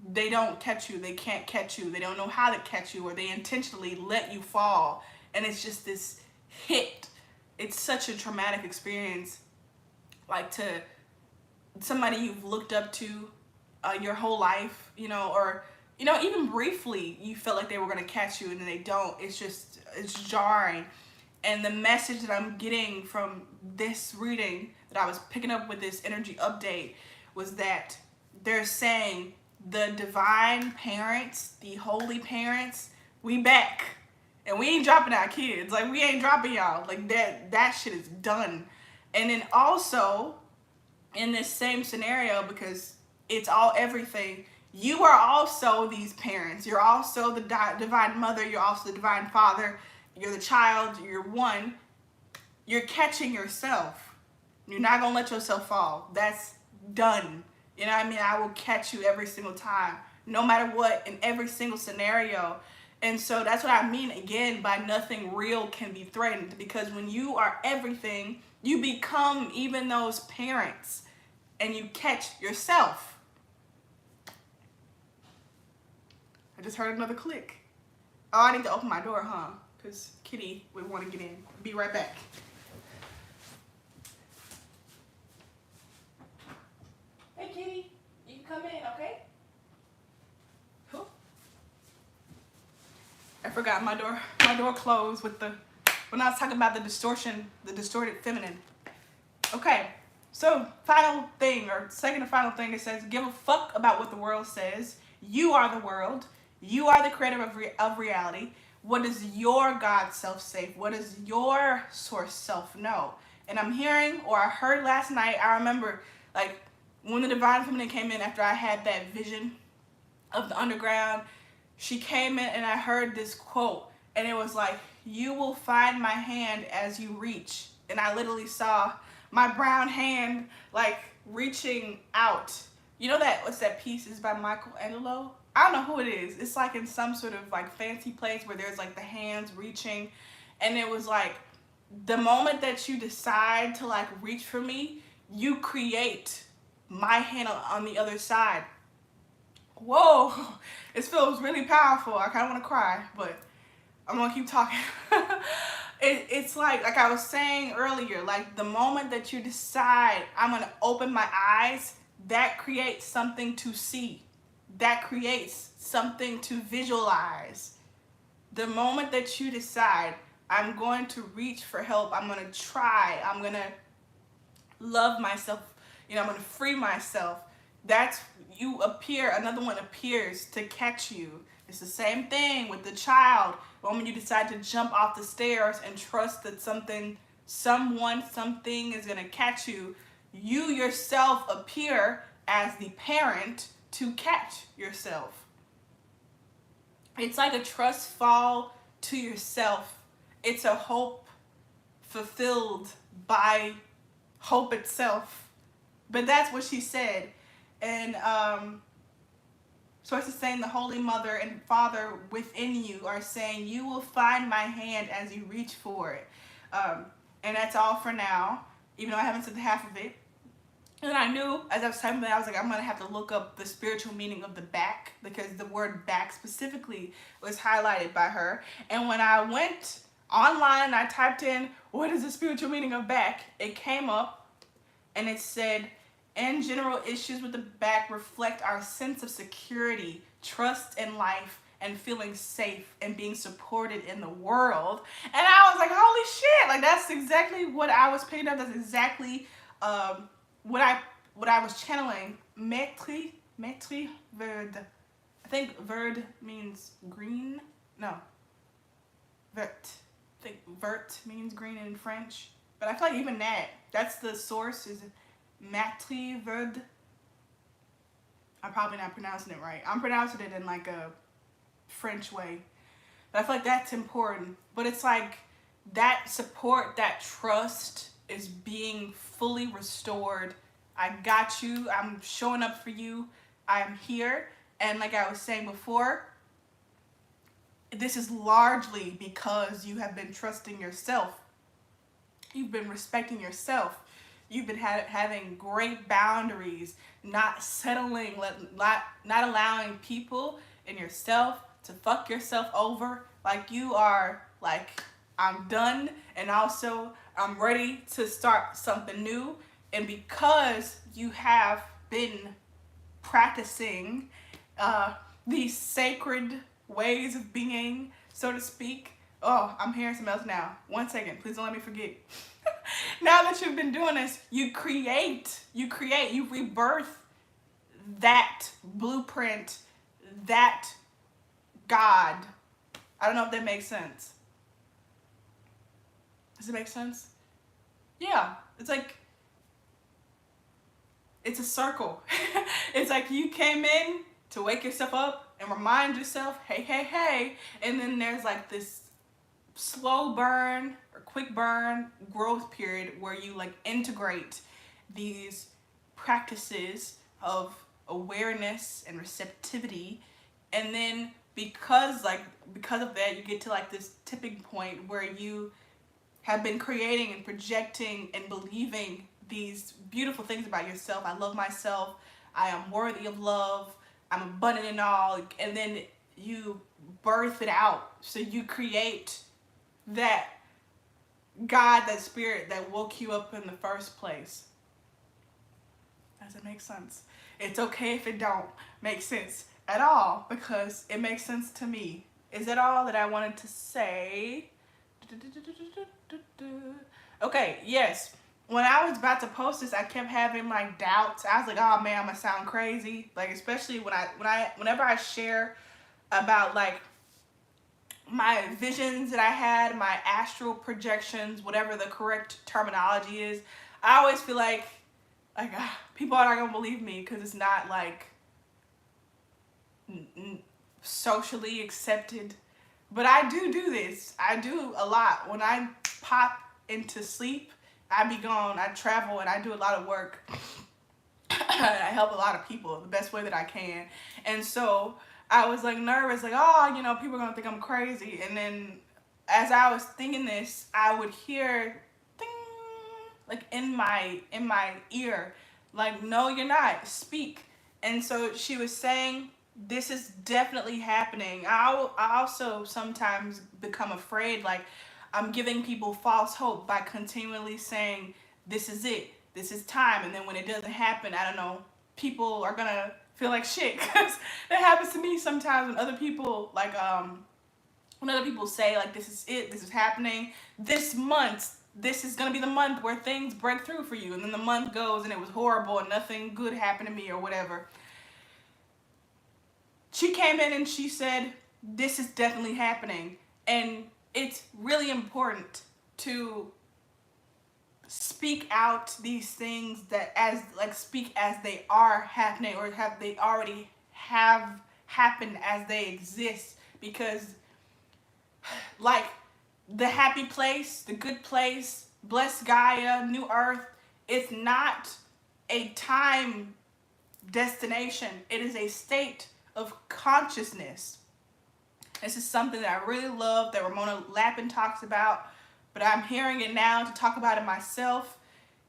they don't catch you, they can't catch you, they don't know how to catch you, or they intentionally let you fall. And it's just this hit. It's such a traumatic experience, like to somebody you've looked up to your whole life, or even briefly you felt like they were going to catch you and then they don't. It's jarring. And the message that I'm getting from this reading that I was picking up with this energy update was that they're saying the divine parents, the holy parents, we back. And we ain't dropping our kids. Like, we ain't dropping y'all. Like, that shit is done. And then also, in this same scenario, because it's all everything, you are also these parents. You're also the divine mother. You're also the divine father. You're the child. You're one. You're catching yourself. You're not going to let yourself fall. That's done. You know what I mean? I will catch you every single time, no matter what, in every single scenario. And so that's what I mean, again, by nothing real can be threatened. Because when you are everything, you become even those parents. and you catch yourself. I just heard another click. Oh, I need to open my door, huh? Because Kitty would want to get in. Be right back. Hey, Kitty. You can come in, okay? I forgot my door closed with the, when I was talking about the distorted feminine. Okay, so final thing, or second and final thing, it says, give a fuck about what the world says. You are the world. You are the creator of reality. What does your God self say? What does your source self know? And I'm hearing, or I heard last night, I remember, like, when the divine feminine came in after I had that vision of the underground, she came in and I heard this quote, and it was like, you will find my hand as you reach. And I literally saw my brown hand like reaching out. You know that, what's that piece? Is by Michelangelo? I don't know who it is. It's like in some sort of like fancy place where there's like the hands reaching. And it was like, the moment that you decide to like reach for me, you create my hand on the other side. Whoa, it feels really powerful. I kind of want to cry, but I'm going to keep talking. It's like I was saying earlier, like the moment that you decide I'm going to open my eyes, that creates something to see. That creates something to visualize. The moment that you decide I'm going to reach for help, I'm going to try, I'm going to love myself, I'm going to free myself, that's, you appear, another one appears to catch you. It's the same thing with the child. The moment you decide to jump off the stairs and trust that something is going to catch you, you yourself appear as the parent to catch yourself. It's like a trust fall to yourself. It's a hope fulfilled by hope itself. But that's what she said. And Source is saying the Holy Mother and Father within you are saying, you will find my hand as you reach for it. And that's all for now, even though I haven't said half of it. And I knew, as I was typing that, I was like, I'm going to have to look up the spiritual meaning of the back, because the word back specifically was highlighted by her. And when I went online and I typed in, what is the spiritual meaning of back? It came up and it said, in general, issues with the back reflect our sense of security, trust in life, and feeling safe and being supported in the world. And I was like, holy shit, like that's exactly what I was picking up. That's exactly what I was channeling. Maître vert. I think vert means green. No. Vert. I think vert means green in French. But I feel like even that's the source, is Maître vert. I'm probably not pronouncing it right. I'm pronouncing it in like a French way. But I feel like that's important. But it's like that support, that trust is being fully restored. I got you. I'm showing up for you. I'm here. And like I was saying before, this is largely because you have been trusting yourself. You've been respecting yourself. You've been having great boundaries, not settling, not allowing people and yourself to fuck yourself over. Like you are like, I'm done, and also I'm ready to start something new. And because you have been practicing these sacred ways of being, so to speak. Oh, I'm hearing something else now. 1 second, please don't let me forget. Now that you've been doing this, you rebirth that blueprint, that God. I don't know if that makes sense. Does it make sense? Yeah, it's like, it's a circle. It's like you came in to wake yourself up and remind yourself, hey, hey, hey. And then there's like this slow burn or quick burn growth period where you like integrate these practices of awareness and receptivity. And then because of that, you get to like this tipping point where you have been creating and projecting and believing these beautiful things about yourself. I love myself. I am worthy of love. I'm abundant in all. And then you birth it out. So you create that God, that spirit that woke you up in the first place. Does it make sense? It's okay if it don't make sense at all, because it makes sense to me. Is that all that I wanted to say? Okay, yes. When I was about to post this, I kept having like doubts. I was like, oh man, I'm gonna sound crazy. Like, especially whenever I share about like my visions that I had, my astral projections, whatever the correct terminology is, I always feel like people are not gonna believe me because it's not like socially accepted. But I do this. I do a lot. When I pop into sleep, I be gone. I travel and I do a lot of work. I help a lot of people the best way that I can. And so I was like nervous, like, oh, you know, people are gonna think I'm crazy. And then as I was thinking this, I would hear ding, like in my ear, like, no, you're not, speak. And so she was saying, this is definitely happening. I also sometimes become afraid, like I'm giving people false hope by continually saying, this is it, this is time. And then when it doesn't happen, I don't know, people are gonna feel like shit. Because that happens to me sometimes when other people, like, when other people say, like, this is it, this is happening, this month, this is gonna be the month where things break through for you. And then the month goes and it was horrible and nothing good happened to me or whatever. She came in and she said, this is definitely happening. And it's really important to speak out these things that speak as they are happening, or they already have happened as they exist. Because like the happy place, the good place, blessed Gaia, new earth, it's not a time destination. It is a state of consciousness. This is something that I really love, that Ramona Lappin talks about, but I'm hearing it now to talk about it myself.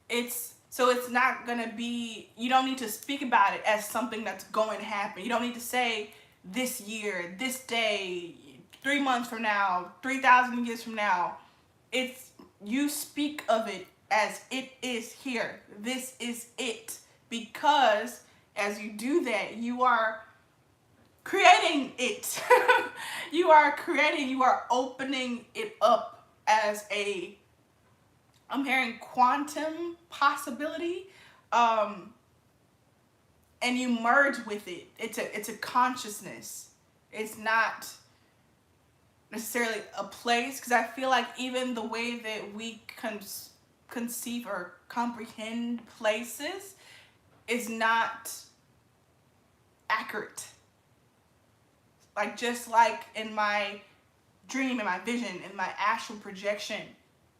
It's not gonna be, you don't need to speak about it as something that's going to happen. You don't need to say this year, this day, 3 months from now, 3,000 years from now. You speak of it as it is here. This is it. Because as you do that, you are creating it. you are opening it up as I'm hearing quantum possibility, and you merge with it. It's a consciousness. It's not necessarily a place, because I feel like even the way that we conceive or comprehend places is not accurate. Like, just like in my dream, in my vision, in my astral projection,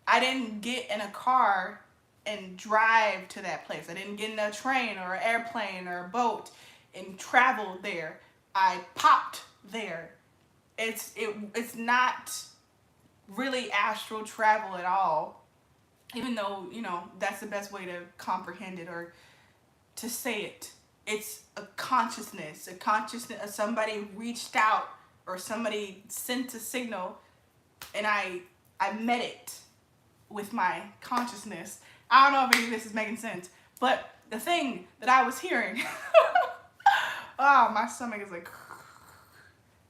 I didn't get in a car and drive to that place. I didn't get in a train or an airplane or a boat and travel there. I popped there. It's not really astral travel at all, even though, you know, that's the best way to comprehend it or to say it. It's a consciousness of somebody reached out or somebody sent a signal, and I met it with my consciousness. I don't know if any of this is making sense, but the thing that I was hearing, oh, my stomach is like,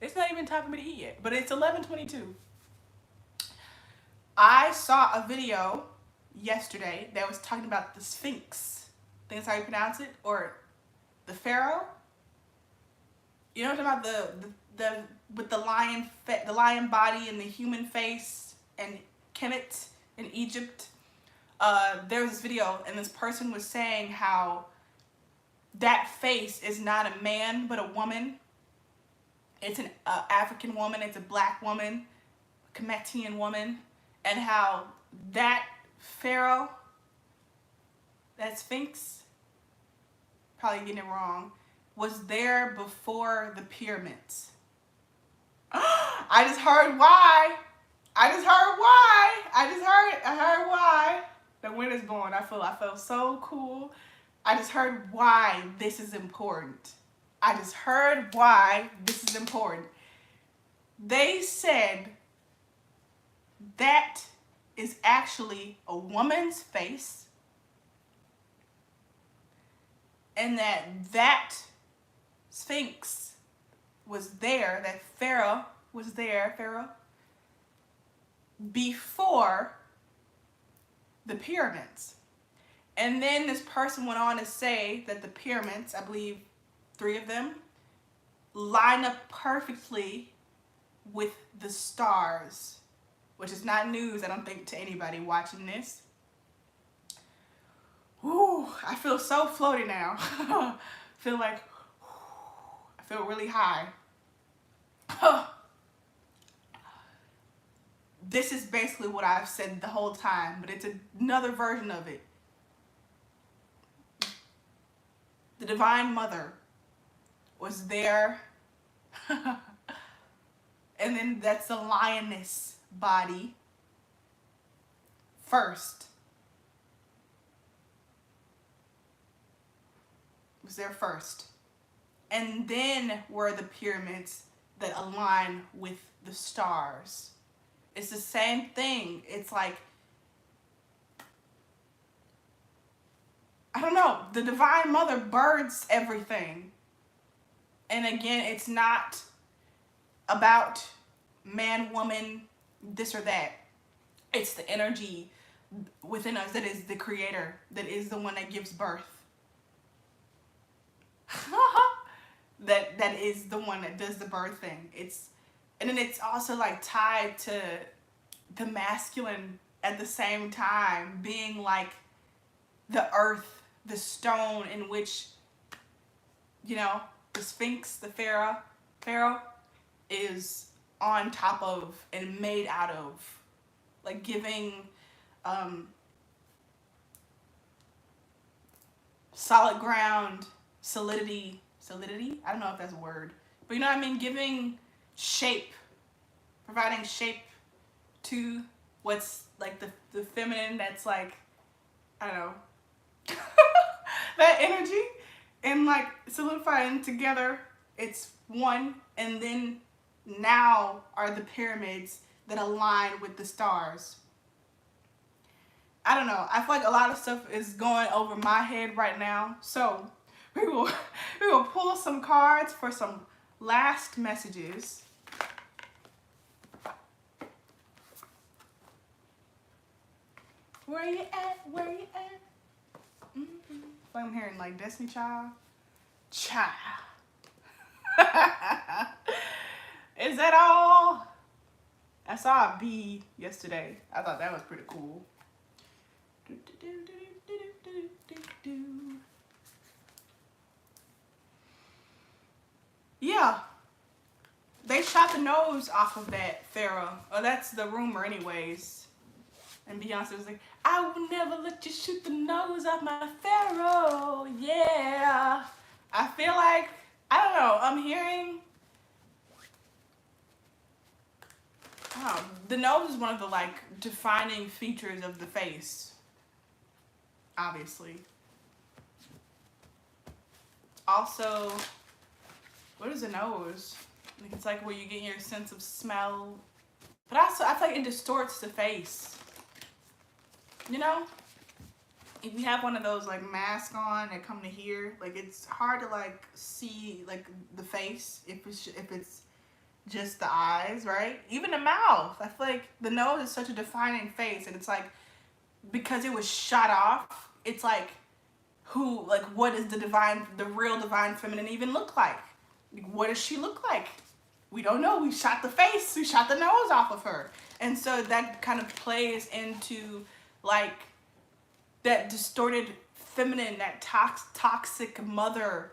it's not even time for me to eat yet, but it's 11:22. I saw a video yesterday that was talking about the Sphinx. I think that's how you pronounce it, or the Pharaoh. You know what I'm talking about, the with the lion body and the human face, and Kemet in Egypt. There was this video, and this person was saying how that face is not a man but a woman. It's an African woman, it's a black woman, Kemetian woman, and how that Pharaoh, that Sphinx, probably getting it wrong, was there before the pyramids. I just heard why. I heard why. The wind is blowing. I feel so cool. I just heard why this is important. I just heard why this is important. They said that is actually a woman's face, and that Sphinx was there, that Pharaoh was there, before the pyramids. And then this person went on to say that the pyramids, I believe 3 of them, line up perfectly with the stars, which is not news, I don't think, to anybody watching this. Whew, I feel so floaty now. I feel really high. This is basically what I've said the whole time, but it's another version of it. The Divine Mother was there. And then that's the lioness body first. Was there first. And then were the pyramids that align with the stars. It's the same thing. It's like, I don't know, the Divine Mother births everything. And again, it's not about man, woman, this or that. It's the energy within us that is the creator, that is the one that gives birth. that is the one that does the birthing. And then it's also like tied to the masculine at the same time, being like the earth, the stone in which, you know, the Sphinx, the Pharaoh is on top of and made out of, like giving solid ground, solidity, I don't know if that's a word, but you know what I mean, giving shape, providing shape to what's like the feminine, that's like, I don't know, that energy, and like solidifying together, it's one. And then now are the pyramids that align with the stars. I don't know, I feel like a lot of stuff is going over my head right now, so we will pull some cards for some last messages. Where you at? Where you at? I'm hearing like Destiny Child. Is that all? I saw a bee yesterday. I thought that was pretty cool. Yeah. They shot the nose off of that Pharaoh. Or that's the rumor anyways. And Beyonce was like, I will never let you shoot the nose off my Pharaoh. Yeah. I feel like, I don't know, I'm hearing, the nose is one of the like defining features of the face. Obviously. Also, what is a nose? Like, it's like where you get your sense of smell. But also, I feel like it distorts the face. You know? If you have one of those like masks on that come to here, like it's hard to like see like the face if it's just the eyes, right? Even the mouth. I feel like the nose is such a defining face, and it's like, because it was shot off, it's like, what does the real divine feminine even look like? What does she look like? We don't know. We shot the face, we shot the nose off of her. And so that kind of plays into like that distorted feminine, that toxic mother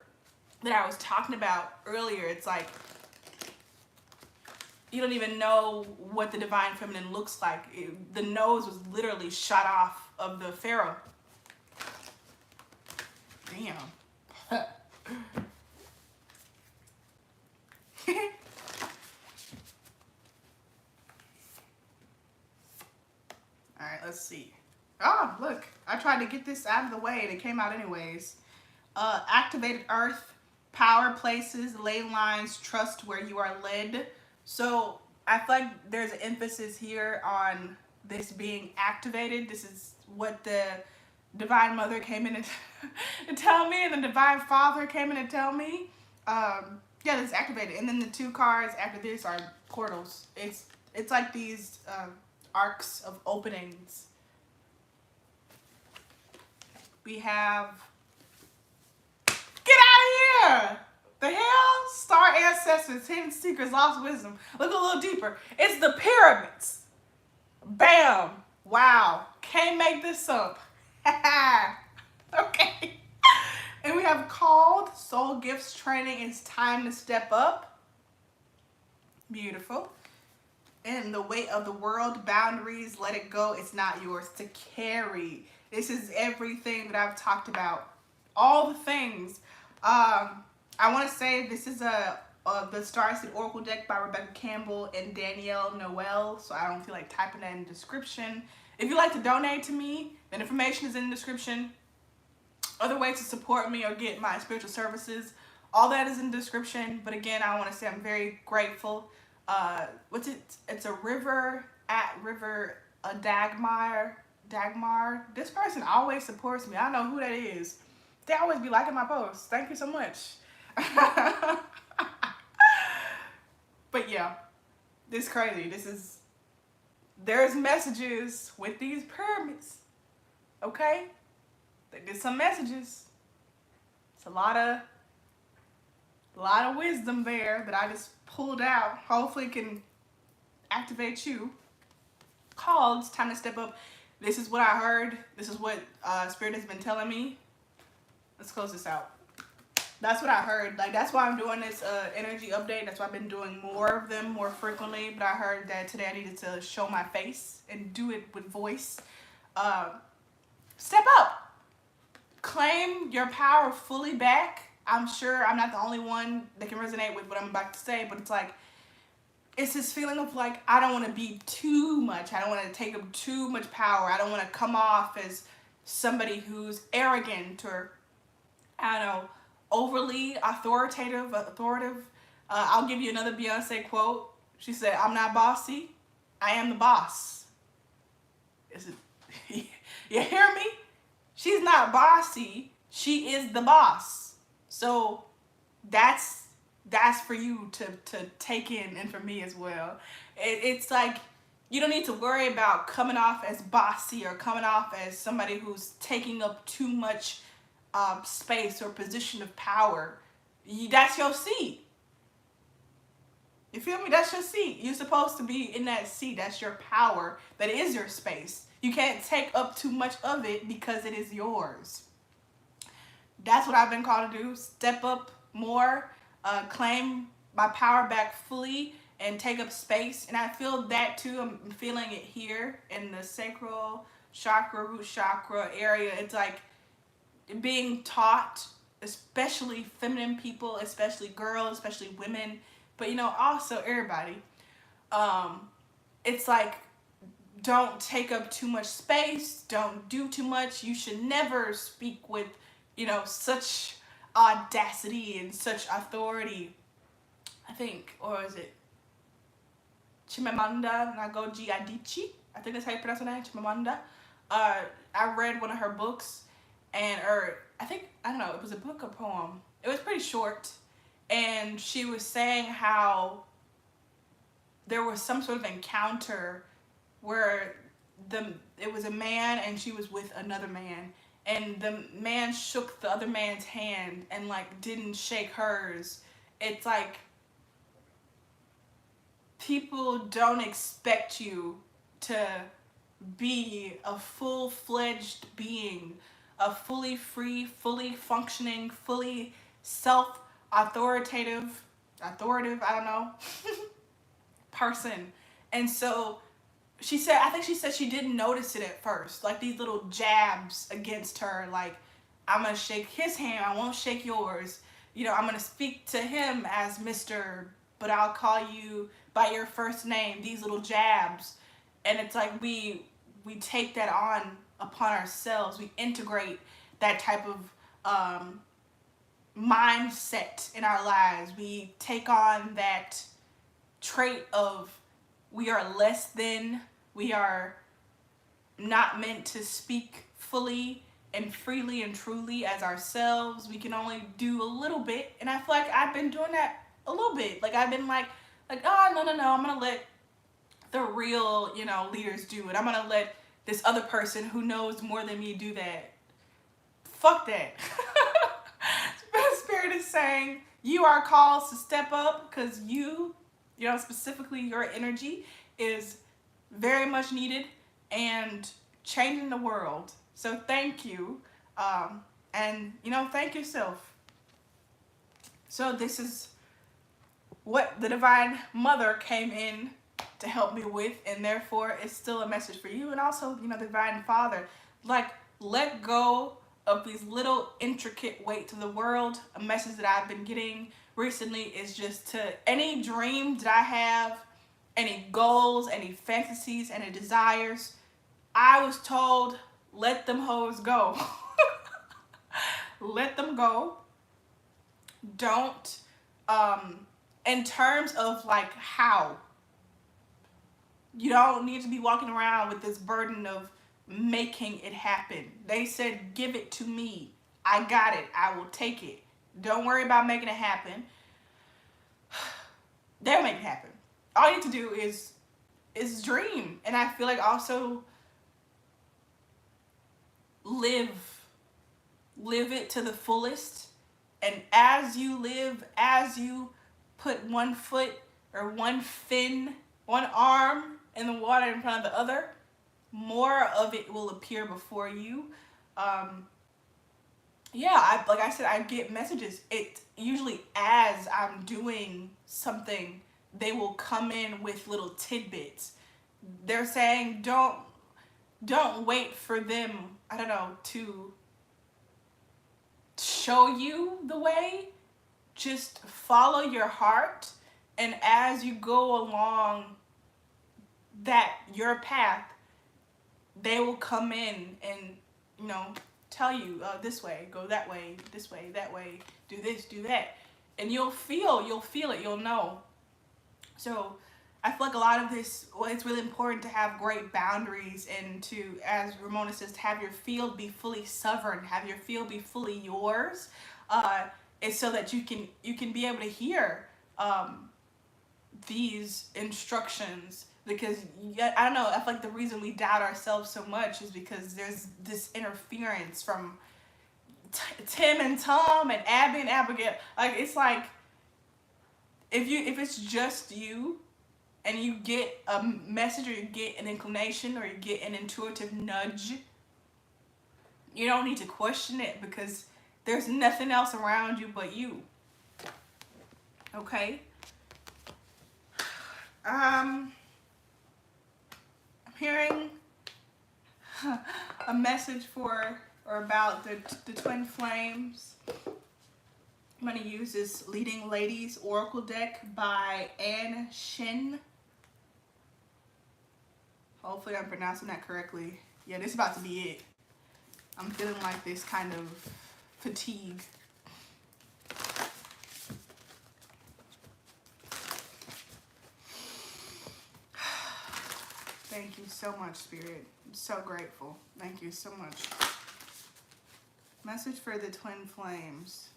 that I was talking about earlier. It's like, you don't even know what the divine feminine looks like. The nose was literally shot off of the Pharaoh. Damn. All right, let's see. Oh, look. I tried to get this out of the way and it came out anyways. Activated earth, power places, ley lines, trust where you are led. So I feel like there's an emphasis here on this being activated. This is what the Divine Mother came in to tell me, and the Divine Father came in to tell me. Yeah, this is activated. And then the two cards after this are portals. It's like these arcs of openings. We have, get out of here! The hell? Star ancestors, hidden secrets, lost wisdom. Look a little deeper. It's the pyramids. Bam! Wow. Can't make this up. Okay. And we have called soul gifts training. It's time to step up. Beautiful. And the weight of the world, boundaries, let it go. It's not yours to carry. This is everything that I've talked about. All the things. I want to say this is the Starseed Oracle deck by Rebecca Campbell and Danielle Noel. So I don't feel like typing that in the description. If you'd like to donate to me, the information is in the description. Other ways to support me or get my spiritual services, all that is in the description. But again, I want to say I'm very grateful. What's it? It's a river at river Dagmar. Dagmar. This person always supports me. I don't know who that is. They always be liking my posts. Thank you so much. But yeah, this is crazy. There's messages with these pyramids. Okay? There's some messages. It's a lot of wisdom there that I just pulled out. Hopefully it can activate you. Called, it's time to step up. This is what I heard. This is what Spirit has been telling me. Let's close this out. That's what I heard. Like, that's why I'm doing this energy update. That's why I've been doing more of them more frequently. But I heard that today I needed to show my face and do it with voice. Step up. Claim your power fully back. I'm sure I'm not the only one that can resonate with what I'm about to say, but it's like, it's this feeling of like, I don't want to be too much. I don't want to take up too much power. I don't want to come off as somebody who's arrogant or, I don't know, overly authoritative. I'll give you another Beyonce quote. She said, I'm not bossy. I am the boss. Is it, you hear me? She's not bossy. She is the boss. So that's for you to take in and for me as well. It's like, you don't need to worry about coming off as bossy or coming off as somebody who's taking up too much space or position of power. That's your seat. You feel me? That's your seat. You're supposed to be in that seat. That's your power. That is your space. You can't take up too much of it because it is yours. That's what I've been called to do. Step up more, claim my power back fully, and take up space. And I feel that too. I'm feeling it here in the sacral chakra, root chakra area. It's like being taught, especially feminine people, especially girls, especially women, but also everybody. It's like, don't take up too much space, don't do too much. You should never speak with, such audacity and such authority. I think, or is it Chimamanda Ngozi Adichie? I think that's how you pronounce her name, Chimamanda. I read one of her books, and I don't know, it was a book or poem. It was pretty short, and she was saying how there was some sort of encounter where it was a man and she was with another man, and the man shook the other man's hand and like didn't shake hers. It's like, people don't expect you to be a full-fledged being, a fully free, fully functioning, fully authoritative, I don't know, person. And so I think she said she didn't notice it at first, like these little jabs against her, like, I'm gonna shake his hand, I won't shake yours. I'm gonna speak to him as Mr., but I'll call you by your first name. These little jabs. And it's like, we take that on upon ourselves. We integrate that type of mindset in our lives. We take on that trait of we are less than, we are not meant to speak fully and freely and truly as ourselves. We can only do a little bit. And I feel like I've been doing that a little bit. Like I've been like, oh, no, I'm gonna let the real, leaders do it. I'm gonna let this other person who knows more than me do that. Fuck that. Spirit is saying you are called to step up because specifically your energy is very much needed and changing the world. So thank you. And thank yourself. So this is what the Divine Mother came in to help me with, and therefore it's still a message for you. And also, the Divine Father, like, let go of these little intricate weights of the world. A message that I've been getting recently is just to any dreams that I have, any goals, any fantasies, any desires, I was told, let them hoes go. Let them go. Don't, in terms of like how, you don't need to be walking around with this burden of making it happen. They said, give it to me. I got it. I will take it. Don't worry about making it happen. They'll make it happen. All you need to do is dream. And I feel like also live it to the fullest. And as you live, as you put one foot or one arm in the water in front of the other, more of it will appear before you. Like I said, I get messages. It usually, as I'm doing something, they will come in with little tidbits. They're saying, don't wait for them, to show you the way. Just follow your heart, and as you go along your path, they will come in and tell you, this way, go that way, this way, that way, do this, do that, and you'll feel it, you'll know. So I feel like a lot of this, it's really important to have great boundaries and to, as Ramona says, to have your field be fully sovereign, have your field be fully yours. It's so that you can be able to hear these instructions, because I don't know, I feel like the reason we doubt ourselves so much is because there's this interference from Tim and Tom and Abby and Abigail. Like, it's like if it's just you and you get a message or you get an inclination or you get an intuitive nudge, you don't need to question it because there's nothing else around you but you. Okay? I'm hearing a message for or about the twin flames. I'm going to use this Leading Ladies Oracle deck by Anne Shin. Hopefully I'm pronouncing that correctly. Yeah, this is about to be it. I'm feeling like this kind of fatigue. Thank you so much, Spirit. I'm so grateful. Thank you so much. Message for the twin flames.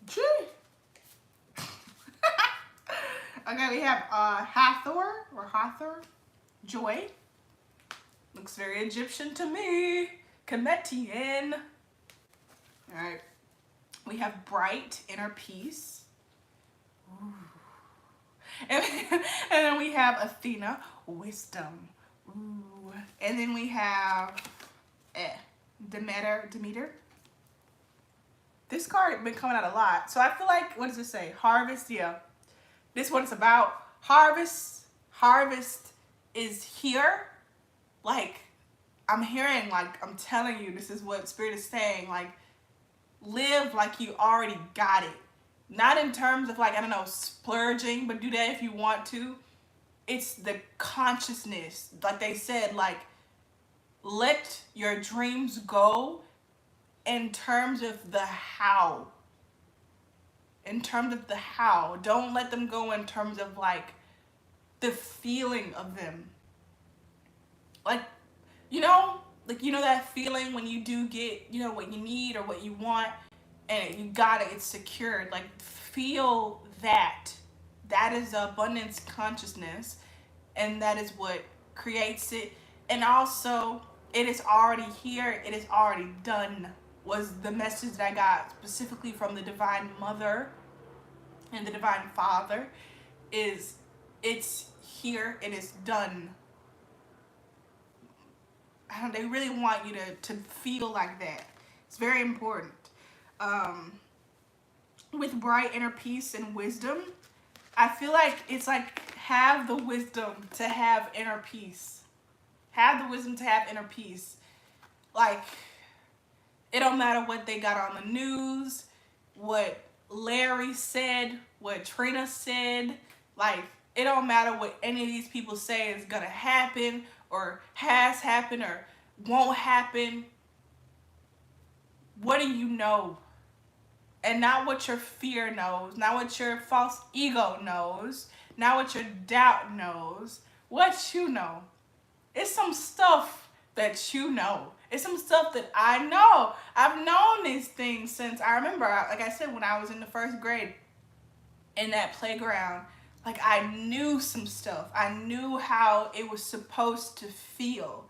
Gee. Okay, we have Hathor, Joy. Looks very Egyptian to me. Cometian. All right. We have Bright, Inner Peace. Ooh. And then we have Athena, Wisdom. Ooh. And then we have Demeter. This card has been coming out a lot. So I feel like, what does it say? Harvest, yeah. This one is about harvest. Harvest is here. Like, I'm hearing, like, I'm telling you, this is what Spirit is saying. Like, live like you already got it. Not in terms of, like, I don't know, splurging, but do that if you want to. it's the consciousness. Like they said, like, let your dreams go in terms of the how. In terms of the how. Don't let them go in terms of like the feeling of them. Like, like, that feeling when you do get, what you need or what you want, and you got it, it's secured. Like, feel that. That is abundance consciousness, and that is what creates it. And also, it is already here, it is already done, was the message that I got specifically from the Divine Mother and the Divine Father. Is it's here, it is done. They really want you to feel like that. It's very important. With bright inner peace and wisdom, I feel like it's like, have the wisdom to have inner peace. Have the wisdom to have inner peace. Like, it don't matter what they got on the news, what Larry said, what Trina said. Like, it don't matter what any of these people say is gonna happen or has happened or won't happen. What do you know? And not what your fear knows, not what your false ego knows, not what your doubt knows. What you know. It's some stuff that you know. It's some stuff that I know. I've known these things since, I remember, like I said, when I was in the first grade in that playground, like, I knew some stuff. I knew how it was supposed to feel.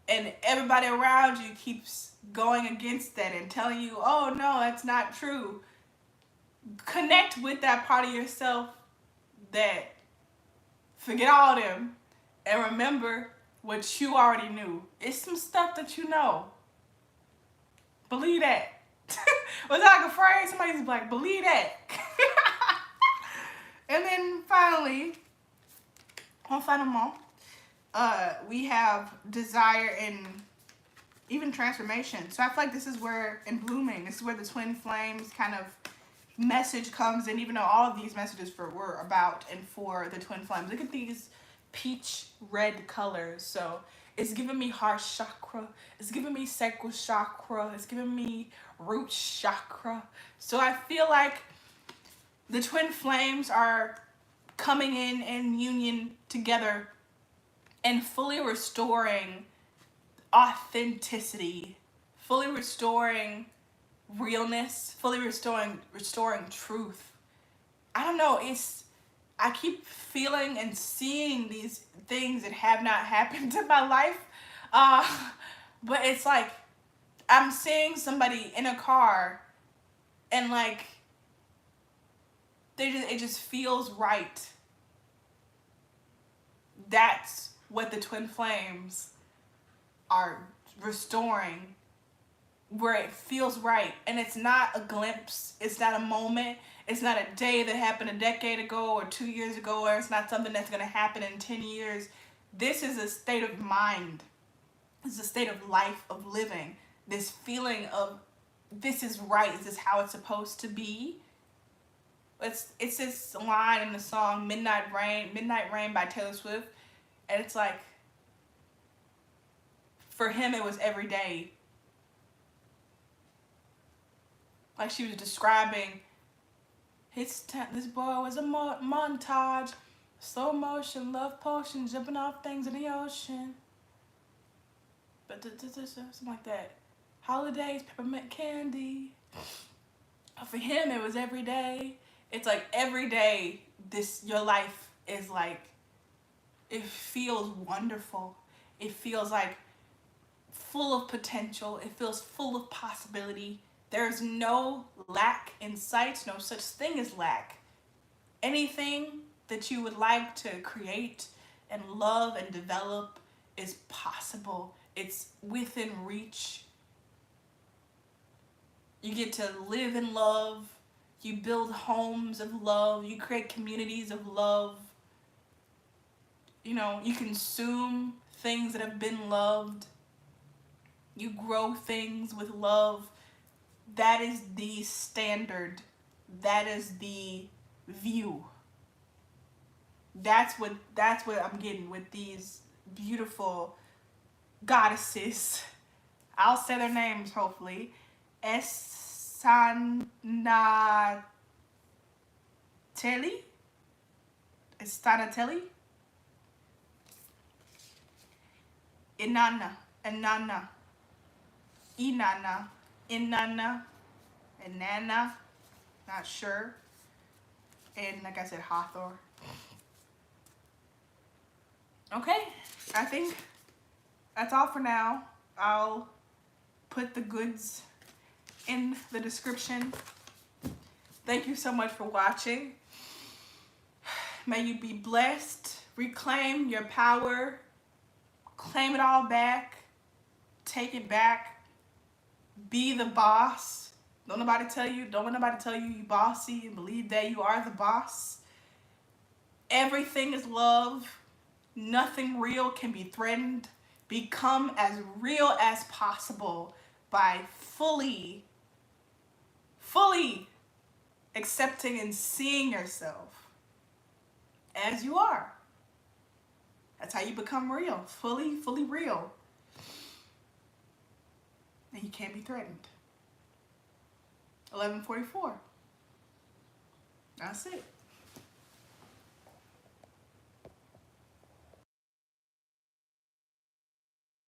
And everybody around you keeps going against that and telling you, oh no, that's not true. Connect with that part of yourself that forget all them and remember what you already knew. It's some stuff that you know. Believe that. Was that like a phrase? Somebody's like, believe that. And then finally, we have desire and even transformation. So I feel like this is where, in blooming, this is where the twin flames kind of message comes in, even though all of these messages were about and for the twin flames. Look at these peach red colors. So it's giving me heart chakra, it's giving me sacral chakra, it's giving me root chakra. So I feel like the twin flames are coming in union together and fully restoring authenticity, fully restoring realness, fully restoring truth. I don't know, I keep feeling and seeing these things that have not happened in my life, but it's like I'm seeing somebody in a car and like it just feels right. That's what the twin flames are restoring, where it feels right. And it's not a glimpse, it's not a moment, it's not a day that happened a decade ago or 2 years ago, or it's not something that's going to happen in 10 years. This is a state of mind. It's a state of life, of living. This feeling of, this is right, this is how it's supposed to be. It's this line in the song Midnight Rain by Taylor Swift, and it's like, for him it was every day. Like she was describing this boy was a montage, slow motion, love potion, jumping off things in the ocean. But something like that. Holidays, peppermint candy. For him it was every day. It's like every day your life is like, it feels wonderful. It feels like full of potential. It feels full of possibility. There's no lack in sight, no such thing as lack. Anything that you would like to create and love and develop is possible. It's within reach. You get to live in love. You build homes of love. You create communities of love. You know, you consume things that have been loved. You grow things with love. That is the standard. That is the view. That's what I'm getting with these beautiful goddesses. I'll say their names hopefully. Esanateli, Estanatelli, Inanna, Inanna, Inanna, Inanna, Inanna, not sure. And like I said, Hathor. Okay, I think that's all for now. I'll put the goods in the description. Thank you so much for watching. May you be blessed. Reclaim your power. Claim it all back. Take it back. Be the boss. Don't let nobody tell you you bossy, and believe that you are the boss. Everything is love. Nothing real can be threatened. Become as real as possible by fully accepting and seeing yourself as you are. That's how you become real. Fully real. And you can't be threatened. 11:44. That's it.